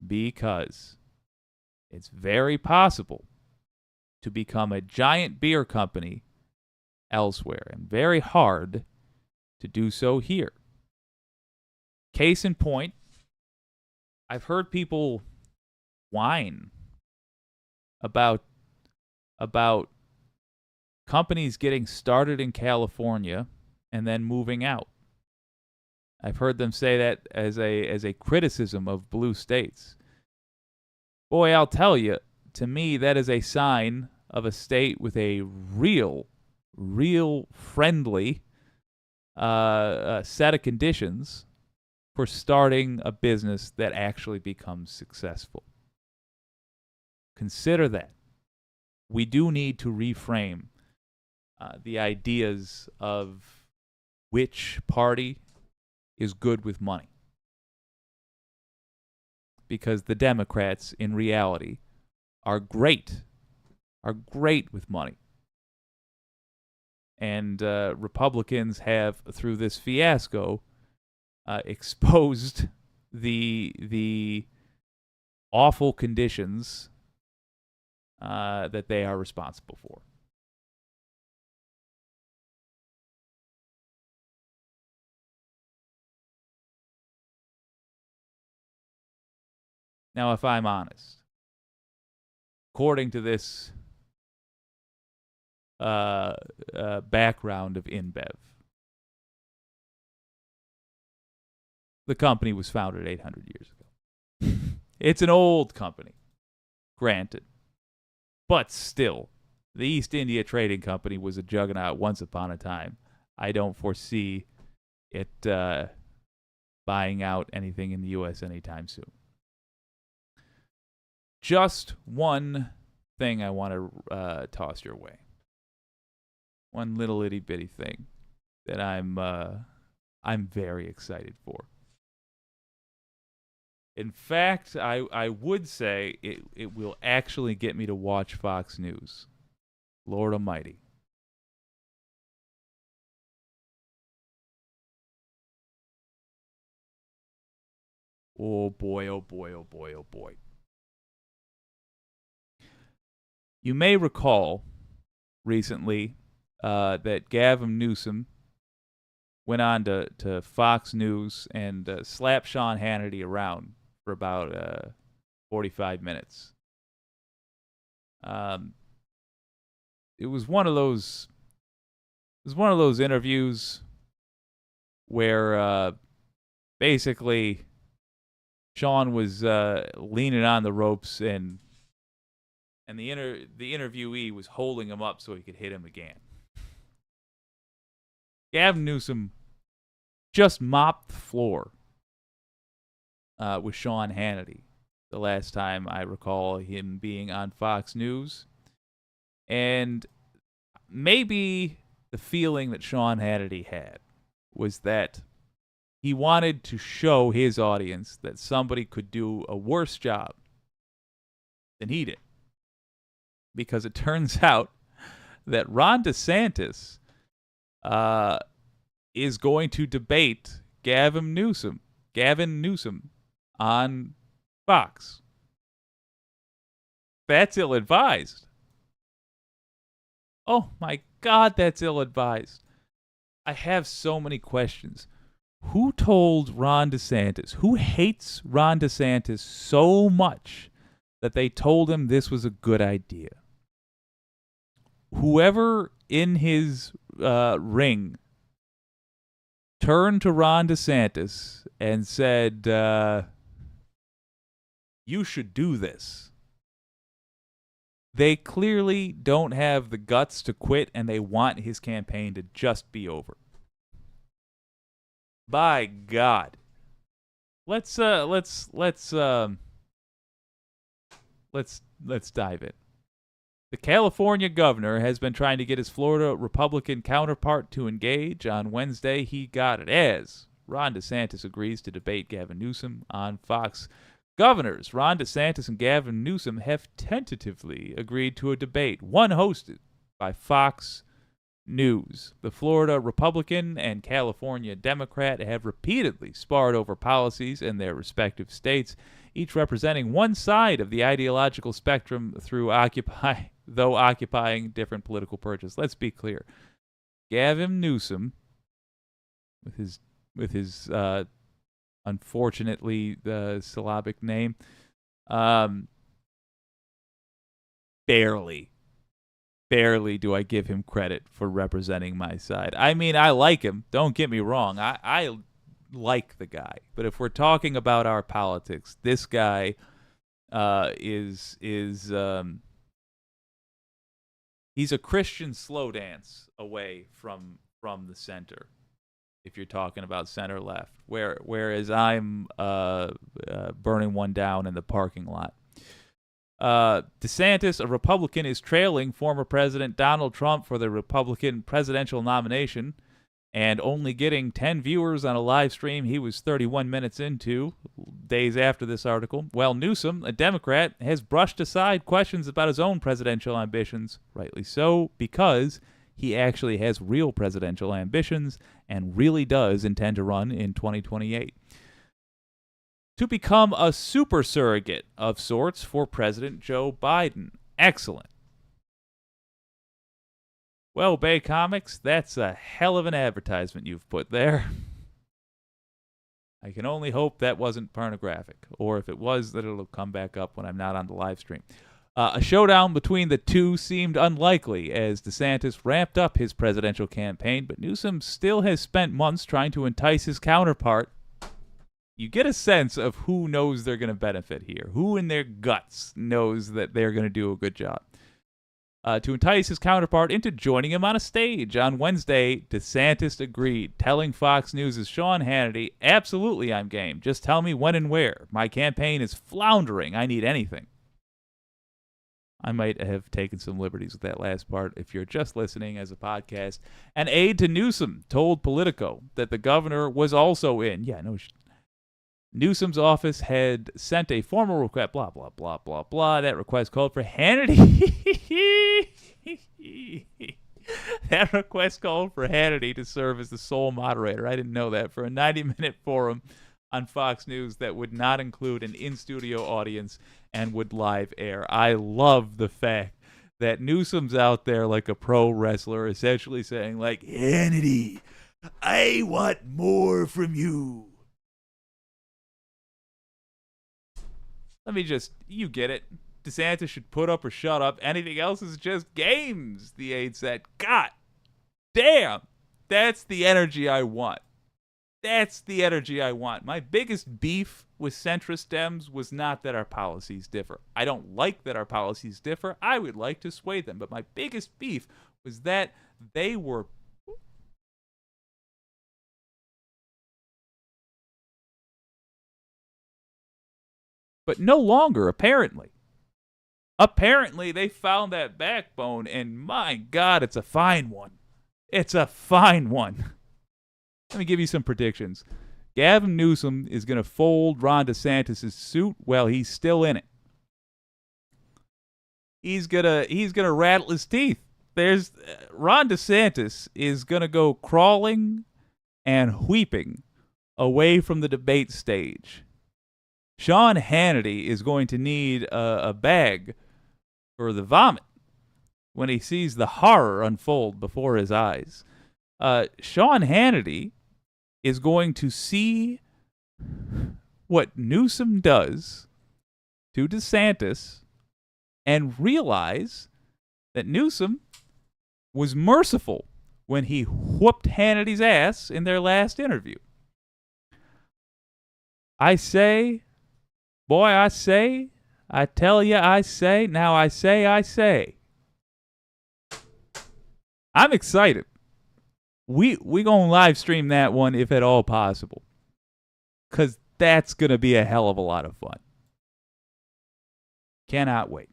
Because it's very possible to become a giant beer company elsewhere, and very hard to do so here. Case in point, I've heard people whine about companies getting started in California and then moving out. I've heard them say that as a criticism of blue states. Boy, I'll tell you, to me, that is a sign of a state with a real friendly set of conditions for starting a business that actually becomes successful. Consider that. We do need to reframe the ideas of which party is good with money. Because the Democrats, in reality, are great with money. And Republicans have, through this fiasco, exposed the awful conditions that they are responsible for. Now, if I'm honest, according to this background of InBev, the company was founded 800 years ago. It's an old company, granted. But still, the East India Trading Company was a juggernaut once upon a time. I don't foresee it buying out anything in the U.S. anytime soon. Just one thing I want to toss your way. One little itty bitty thing that I'm very excited for. In fact, I would say it will actually get me to watch Fox News. Lord Almighty. Oh boy, oh boy, oh boy, oh boy. You may recall recently that Gavin Newsom went on to Fox News and slapped Sean Hannity around for about 45 minutes. It was one of those interviews where basically Sean was leaning on the ropes and the interviewee was holding him up so he could hit him again. Gavin Newsom just mopped the floor with Sean Hannity the last time I recall him being on Fox News. And maybe the feeling that Sean Hannity had was that he wanted to show his audience that somebody could do a worse job than he did. Because it turns out that Ron DeSantis is going to debate Gavin Newsom on Fox. That's ill-advised. Oh my God, that's ill-advised. I have so many questions. Who told Ron DeSantis? Who hates Ron DeSantis so much that they told him this was a good idea? Whoever in his ring turned to Ron DeSantis and said, you should do this. They clearly don't have the guts to quit, and they want his campaign to just be over. By God. Let's dive in. The California governor has been trying to get his Florida Republican counterpart to engage. On Wednesday, he got it as Ron DeSantis agrees to debate Gavin Newsom on Fox. Governors Ron DeSantis and Gavin Newsom have tentatively agreed to a debate, one hosted by Fox News. The Florida Republican and California Democrat have repeatedly sparred over policies in their respective states, each representing one side of the ideological spectrum though occupying different political perches. Let's be clear. Gavin Newsom, with his unfortunately the syllabic name, barely do I give him credit for representing my side. I mean, I like him. Don't get me wrong. I like the guy. But if we're talking about our politics, this guy is he's a Christian slow dance away from the center. If you're talking about center left, whereas I'm burning one down in the parking lot. DeSantis, a Republican, is trailing former President Donald Trump for the Republican presidential nomination and only getting 10 viewers on a live stream he was 31 minutes into days after this article. While Newsom, a Democrat, has brushed aside questions about his own presidential ambitions, rightly so, because he actually has real presidential ambitions and really does intend to run in 2028. To become a super surrogate of sorts for President Joe Biden. Excellent. Well, Bay Comics, that's a hell of an advertisement you've put there. I can only hope that wasn't pornographic, or if it was, that it'll come back up when I'm not on the live stream. A showdown between the two seemed unlikely as DeSantis ramped up his presidential campaign, but Newsom still has spent months trying to entice his counterpart. You get a sense of who knows they're going to benefit here, who in their guts knows that they're going to do a good job. To entice his counterpart into joining him on a stage. On Wednesday, DeSantis agreed, telling Fox News' Sean Hannity, "Absolutely, I'm game. Just tell me when and where. My campaign is floundering. I need anything." I might have taken some liberties with that last part if you're just listening as a podcast. An aide to Newsom told Politico that the governor was also in. Newsom's office had sent a formal request, blah, blah, blah, blah, blah. That request called for Hannity. That request called for Hannity to serve as the sole moderator. I didn't know that. For a 90-minute forum on Fox News that would not include an in-studio audience and would live air. I love the fact that Newsom's out there like a pro wrestler, essentially saying, like, Hannity, I want more from you. You get it. DeSantis should put up or shut up. Anything else is just games, the aide said. God damn. That's the energy I want. That's the energy I want. My biggest beef with centrist Dems was not that our policies differ. I don't like that our policies differ. I would like to sway them. But my biggest beef was that they were... But no longer, apparently. Apparently, they found that backbone, and my God, it's a fine one. It's a fine one. Let me give you some predictions. Gavin Newsom is going to fold Ron DeSantis' suit while he's still in it. He's gonna rattle his teeth. Ron DeSantis is going to go crawling and weeping away from the debate stage. Sean Hannity is going to need a bag for the vomit when he sees the horror unfold before his eyes. Sean Hannity is going to see what Newsom does to DeSantis and realize that Newsom was merciful when he whooped Hannity's ass in their last interview. I say, boy, I say, I tell you, I say, now I say. I'm excited. We gonna live stream that one if at all possible, because that's gonna be a hell of a lot of fun. Cannot wait.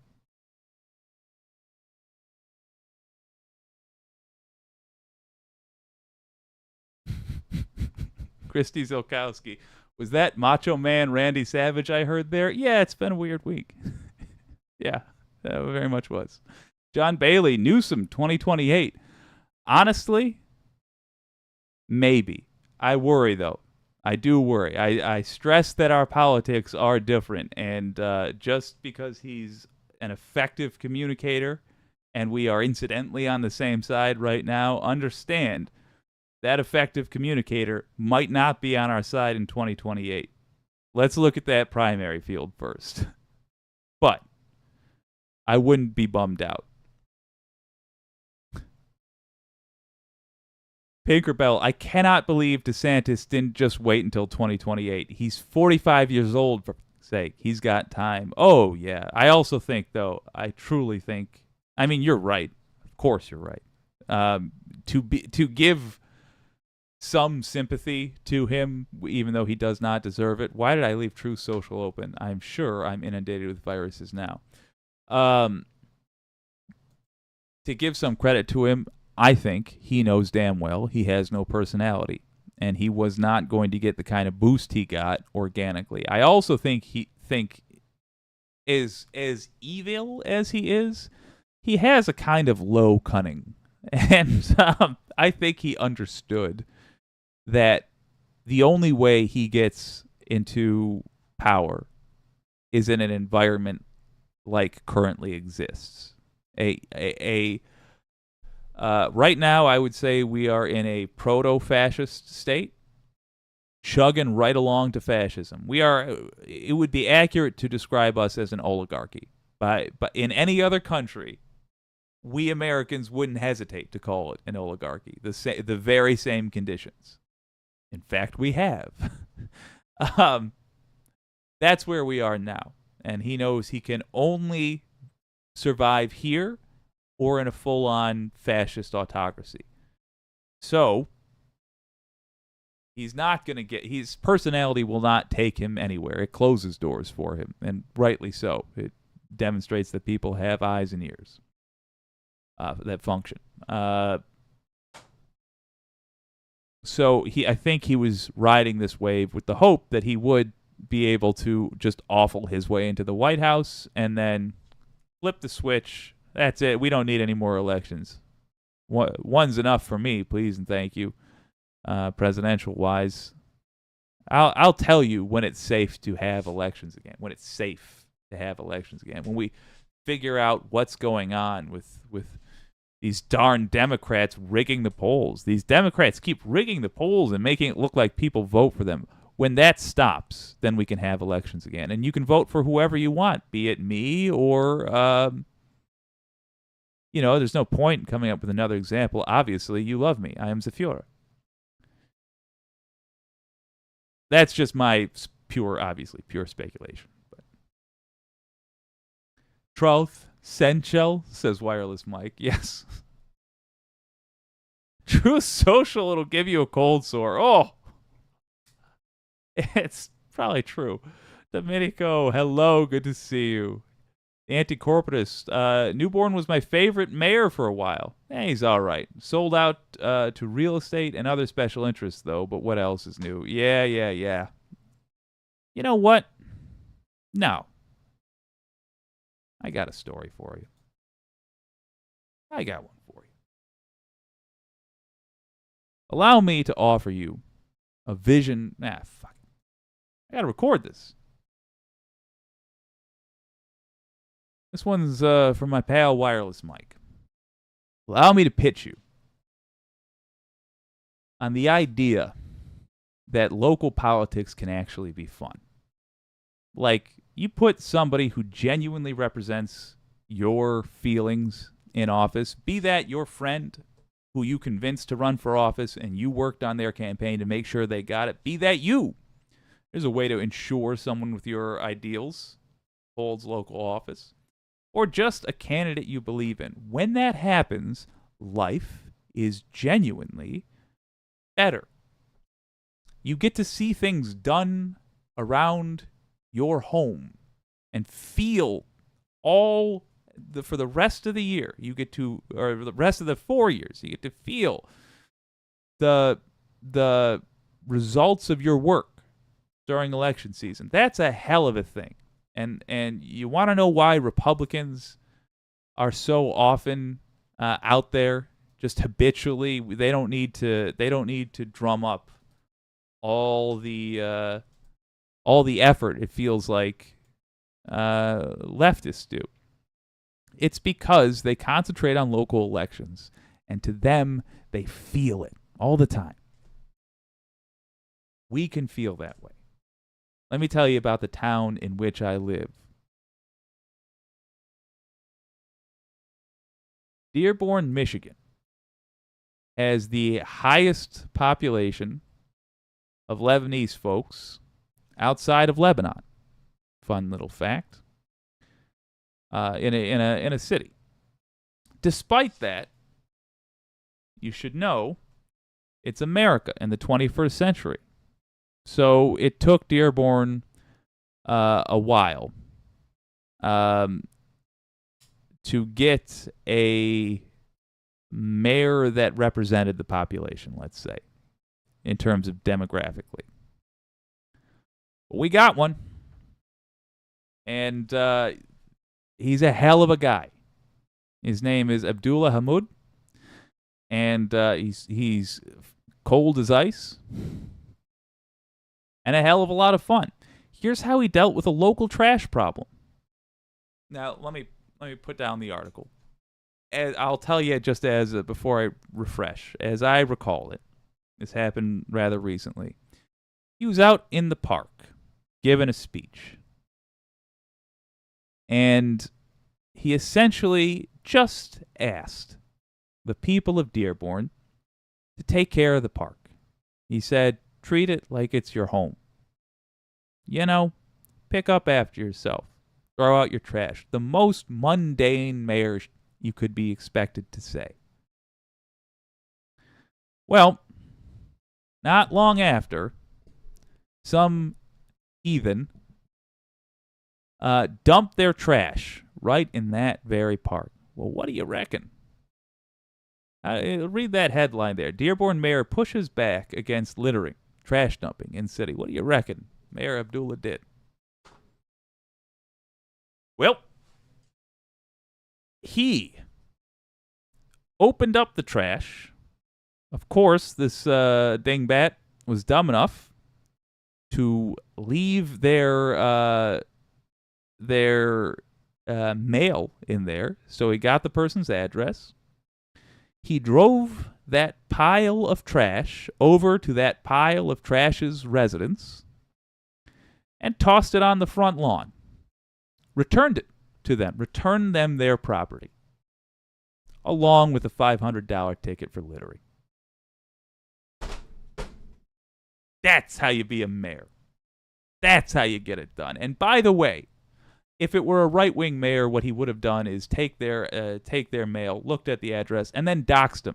Christy Zilkowski. Was that Macho Man Randy Savage I heard there? Yeah, it's been a weird week. Yeah, that very much was. John Bailey, Newsom 2028. Honestly, maybe. I worry, though. I do worry. I stress that our politics are different, and just because he's an effective communicator and we are incidentally on the same side right now, understand that effective communicator might not be on our side in 2028. Let's look at that primary field first. But I wouldn't be bummed out. Pinkerbell, I cannot believe DeSantis didn't just wait until 2028. He's 45 years old, for sake. He's got time. Oh, yeah. I also think, though, I truly think, I mean, you're right. Of course you're right. To give some sympathy to him, even though he does not deserve it. Why did I leave Truth Social open? I'm sure I'm inundated with viruses now. To give some credit to him, I think he knows damn well he has no personality, and he was not going to get the kind of boost he got organically. I also think is as evil as he has a kind of low cunning, and I think he understood that the only way he gets into power is in an environment like currently exists. Right now, I would say we are in a proto-fascist state, chugging right along to fascism. It would be accurate to describe us as an oligarchy. But in any other country, we Americans wouldn't hesitate to call it an oligarchy. The very same conditions. In fact, we have. That's where we are now. And he knows he can only survive here or in a full-on fascist autocracy. So, he's not going to his personality will not take him anywhere. It closes doors for him, and rightly so. It demonstrates that people have eyes and ears that function. So I think he was riding this wave with the hope that he would be able to just offal his way into the White House and then flip the switch. That's it. We don't need any more elections. One's enough for me, please and thank you. Presidential-wise, I'll tell you when it's safe to have elections again. When it's safe to have elections again. figure out what's going on with these darn Democrats rigging the polls. These Democrats keep rigging the polls and making it look like people vote for them. When that stops, then we can have elections again. And you can vote for whoever you want, be it me or, there's no point in coming up with another example. Obviously, you love me. I am Zafira. That's just my pure speculation. But. Truth, Senchel, says Wireless Mike. Yes. True Social, it'll give you a cold sore. Oh, it's probably true. Domenico, hello, good to see you. Anti-corporatist, Newborn was my favorite mayor for a while. He's all right. Sold out to real estate and other special interests, though, but what else is new? Yeah. You know what? No. I got a story for you. I got one for you. Allow me to offer you a vision. Fuck. I gotta record this. This one's from my pal Wireless Mike. Allow me to pitch you on the idea that local politics can actually be fun. Like, you put somebody who genuinely represents your feelings in office, be that your friend who you convinced to run for office and you worked on their campaign to make sure they got it, be that you. There's a way to ensure someone with your ideals holds local office. Or just a candidate you believe in. When that happens, life is genuinely better. You get to see things done around your home and feel for the rest of the year, you get to, or the rest of the 4 years, you get to feel the results of your work during election season. That's a hell of a thing. And you want to know why Republicans are so often out there just habitually? They don't need to drum up all the effort it feels like leftists do. It's because they concentrate on local elections, and to them, they feel it all the time. We can feel that way. Let me tell you about the town in which I live. Dearborn, Michigan has the highest population of Lebanese folks outside of Lebanon. Fun little fact. In a city. Despite that, you should know it's America in the 21st century. So it took Dearborn a while to get a mayor that represented the population, let's say, in terms of demographically. We got one. And he's a hell of a guy. His name is Abdullah Hamoud. And he's cold as ice. And a hell of a lot of fun. Here's how he dealt with a local trash problem. Now, let me put down the article. I'll tell you just as before I refresh, as I recall it. This happened rather recently. He was out in the park giving a speech. And he essentially just asked the people of Dearborn to take care of the park. He said, treat it like it's your home. Pick up after yourself. Throw out your trash. The most mundane mayor you could be expected to say. Well, not long after, some heathen dumped their trash right in that very park. Well, what do you reckon? Read that headline there. Dearborn mayor pushes back against littering, trash dumping in city. What do you reckon Mayor Abdullah did? Well, he opened up the trash. Of course, this dingbat was dumb enough to leave their mail in there, so he got the person's address. He drove that pile of trash over to that pile of trash's residence and tossed it on the front lawn. Returned it to them. Returned them their property, along with a $500 ticket for littering. That's how you be a mayor. That's how you get it done. And by the way, if it were a right-wing mayor, what he would have done is take their mail, looked at the address, and then doxed them,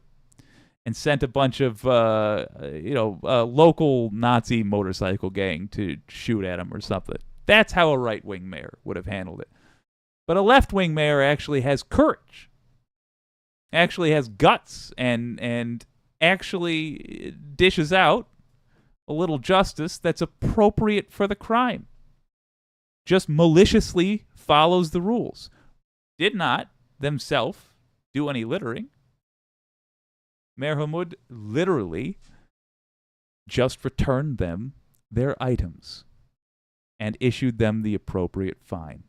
and sent a bunch of local Nazi motorcycle gang to shoot at him or something. That's how a right-wing mayor would have handled it. But a left-wing mayor actually has courage, actually has guts, and actually dishes out a little justice that's appropriate for the crime. Just maliciously follows the rules. Did not, themselves, do any littering. Mayor Hamoud literally just returned them their items and issued them the appropriate fine.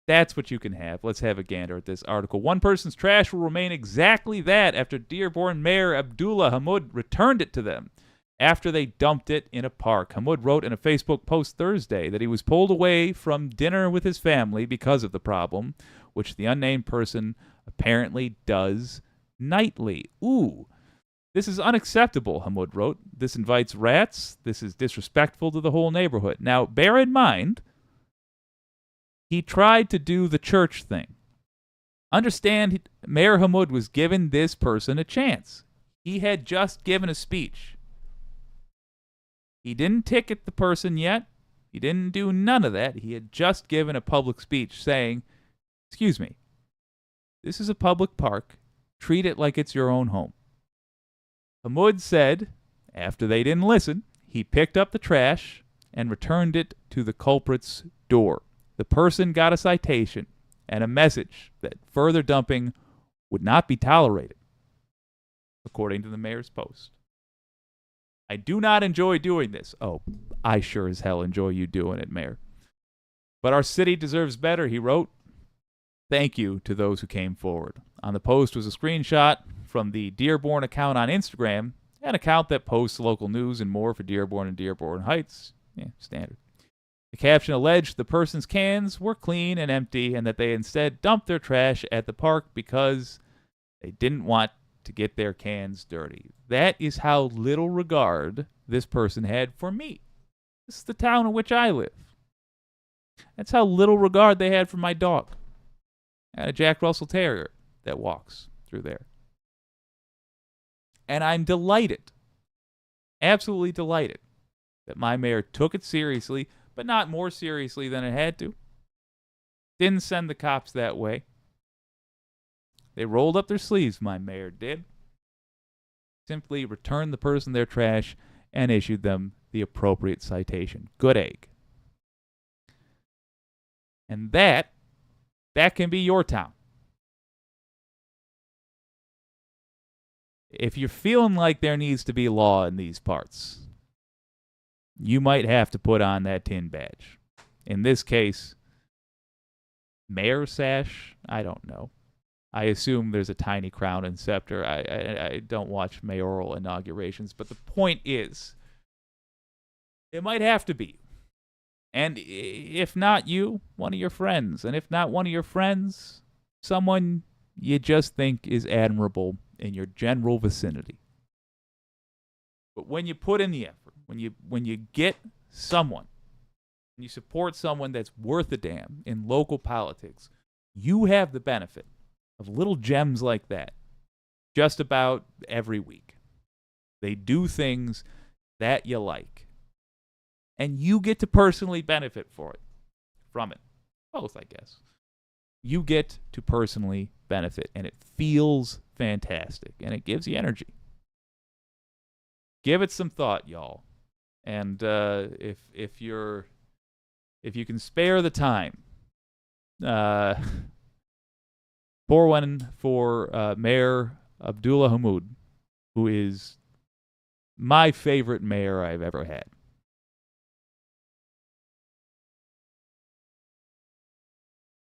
That's what you can have. Let's have a gander at this article. One person's trash will remain exactly that after Dearborn Mayor Abdullah Hamoud returned it to them after they dumped it in a park. Hamoud wrote in a Facebook post Thursday that he was pulled away from dinner with his family because of the problem, which the unnamed person apparently does nightly. Ooh, this is unacceptable, Hamoud wrote. This invites rats. This is disrespectful to the whole neighborhood. Now, bear in mind, he tried to do the church thing. Understand, Mayor Hamoud was giving this person a chance. He had just given a speech. He didn't ticket the person yet. He didn't do none of that. He had just given a public speech saying, excuse me, this is a public park. Treat it like it's your own home. Hamoud said, after they didn't listen, he picked up the trash and returned it to the culprit's door. The person got a citation and a message that further dumping would not be tolerated, according to the mayor's post. I do not enjoy doing this. Oh, I sure as hell enjoy you doing it, Mayor. But our city deserves better, he wrote. Thank you to those who came forward. On the post was a screenshot from the Dearborn account on Instagram, an account that posts local news and more for Dearborn and Dearborn Heights. Yeah, standard. The caption alleged the person's cans were clean and empty and that they instead dumped their trash at the park because they didn't want to get their cans dirty. That is how little regard this person had for me. This is the town in which I live. That's how little regard they had for my dog. I had a Jack Russell Terrier that walks through there. And I'm delighted, absolutely delighted, that my mayor took it seriously, but not more seriously than it had to. Didn't send the cops that way. They rolled up their sleeves, my mayor did. Simply returned the person their trash and issued them the appropriate citation. Good egg. And that can be your town. If you're feeling like there needs to be law in these parts, you might have to put on that tin badge. In this case, mayor sash, I don't know. I assume there's a tiny crown and scepter. I don't watch mayoral inaugurations, but the point is, it might have to be. And if not you, one of your friends. And if not one of your friends, someone you just think is admirable in your general vicinity. But when you put in the effort, when you get someone, when you support someone that's worth a damn in local politics, you have the benefit of little gems like that just about every week. They do things that you like. And you get to personally benefit from it. Both, I guess. You get to personally benefit, and it feels fantastic, and it gives you energy. Give it some thought, y'all. And if you can spare the time, pour one for Mayor Abdullah Hamoud, who is my favorite mayor I've ever had.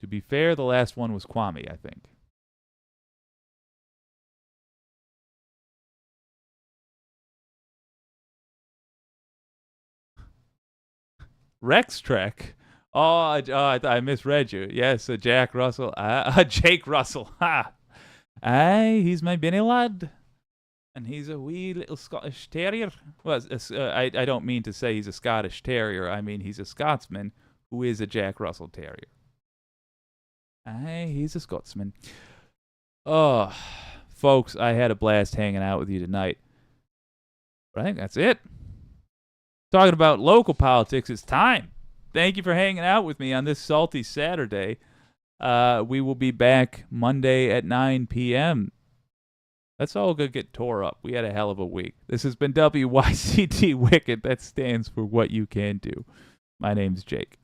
To be fair, the last one was Kwame, I think. Rex Trek. I misread you. Yes, Jack Russell. Jake Russell. Ha! Aye, he's my Benny lad. And he's a wee little Scottish terrier. Well, I don't mean to say he's a Scottish terrier. I mean he's a Scotsman who is a Jack Russell terrier. Aye, he's a Scotsman. Oh, folks, I had a blast hanging out with you tonight. But I think that's it. Talking about local politics, it's time. Thank you for hanging out with me on this salty Saturday. We will be back Monday at 9 p.m. Let's all go get tore up. We had a hell of a week. This has been WYCD Wicked. That stands for What You Can Do. My name's Jake.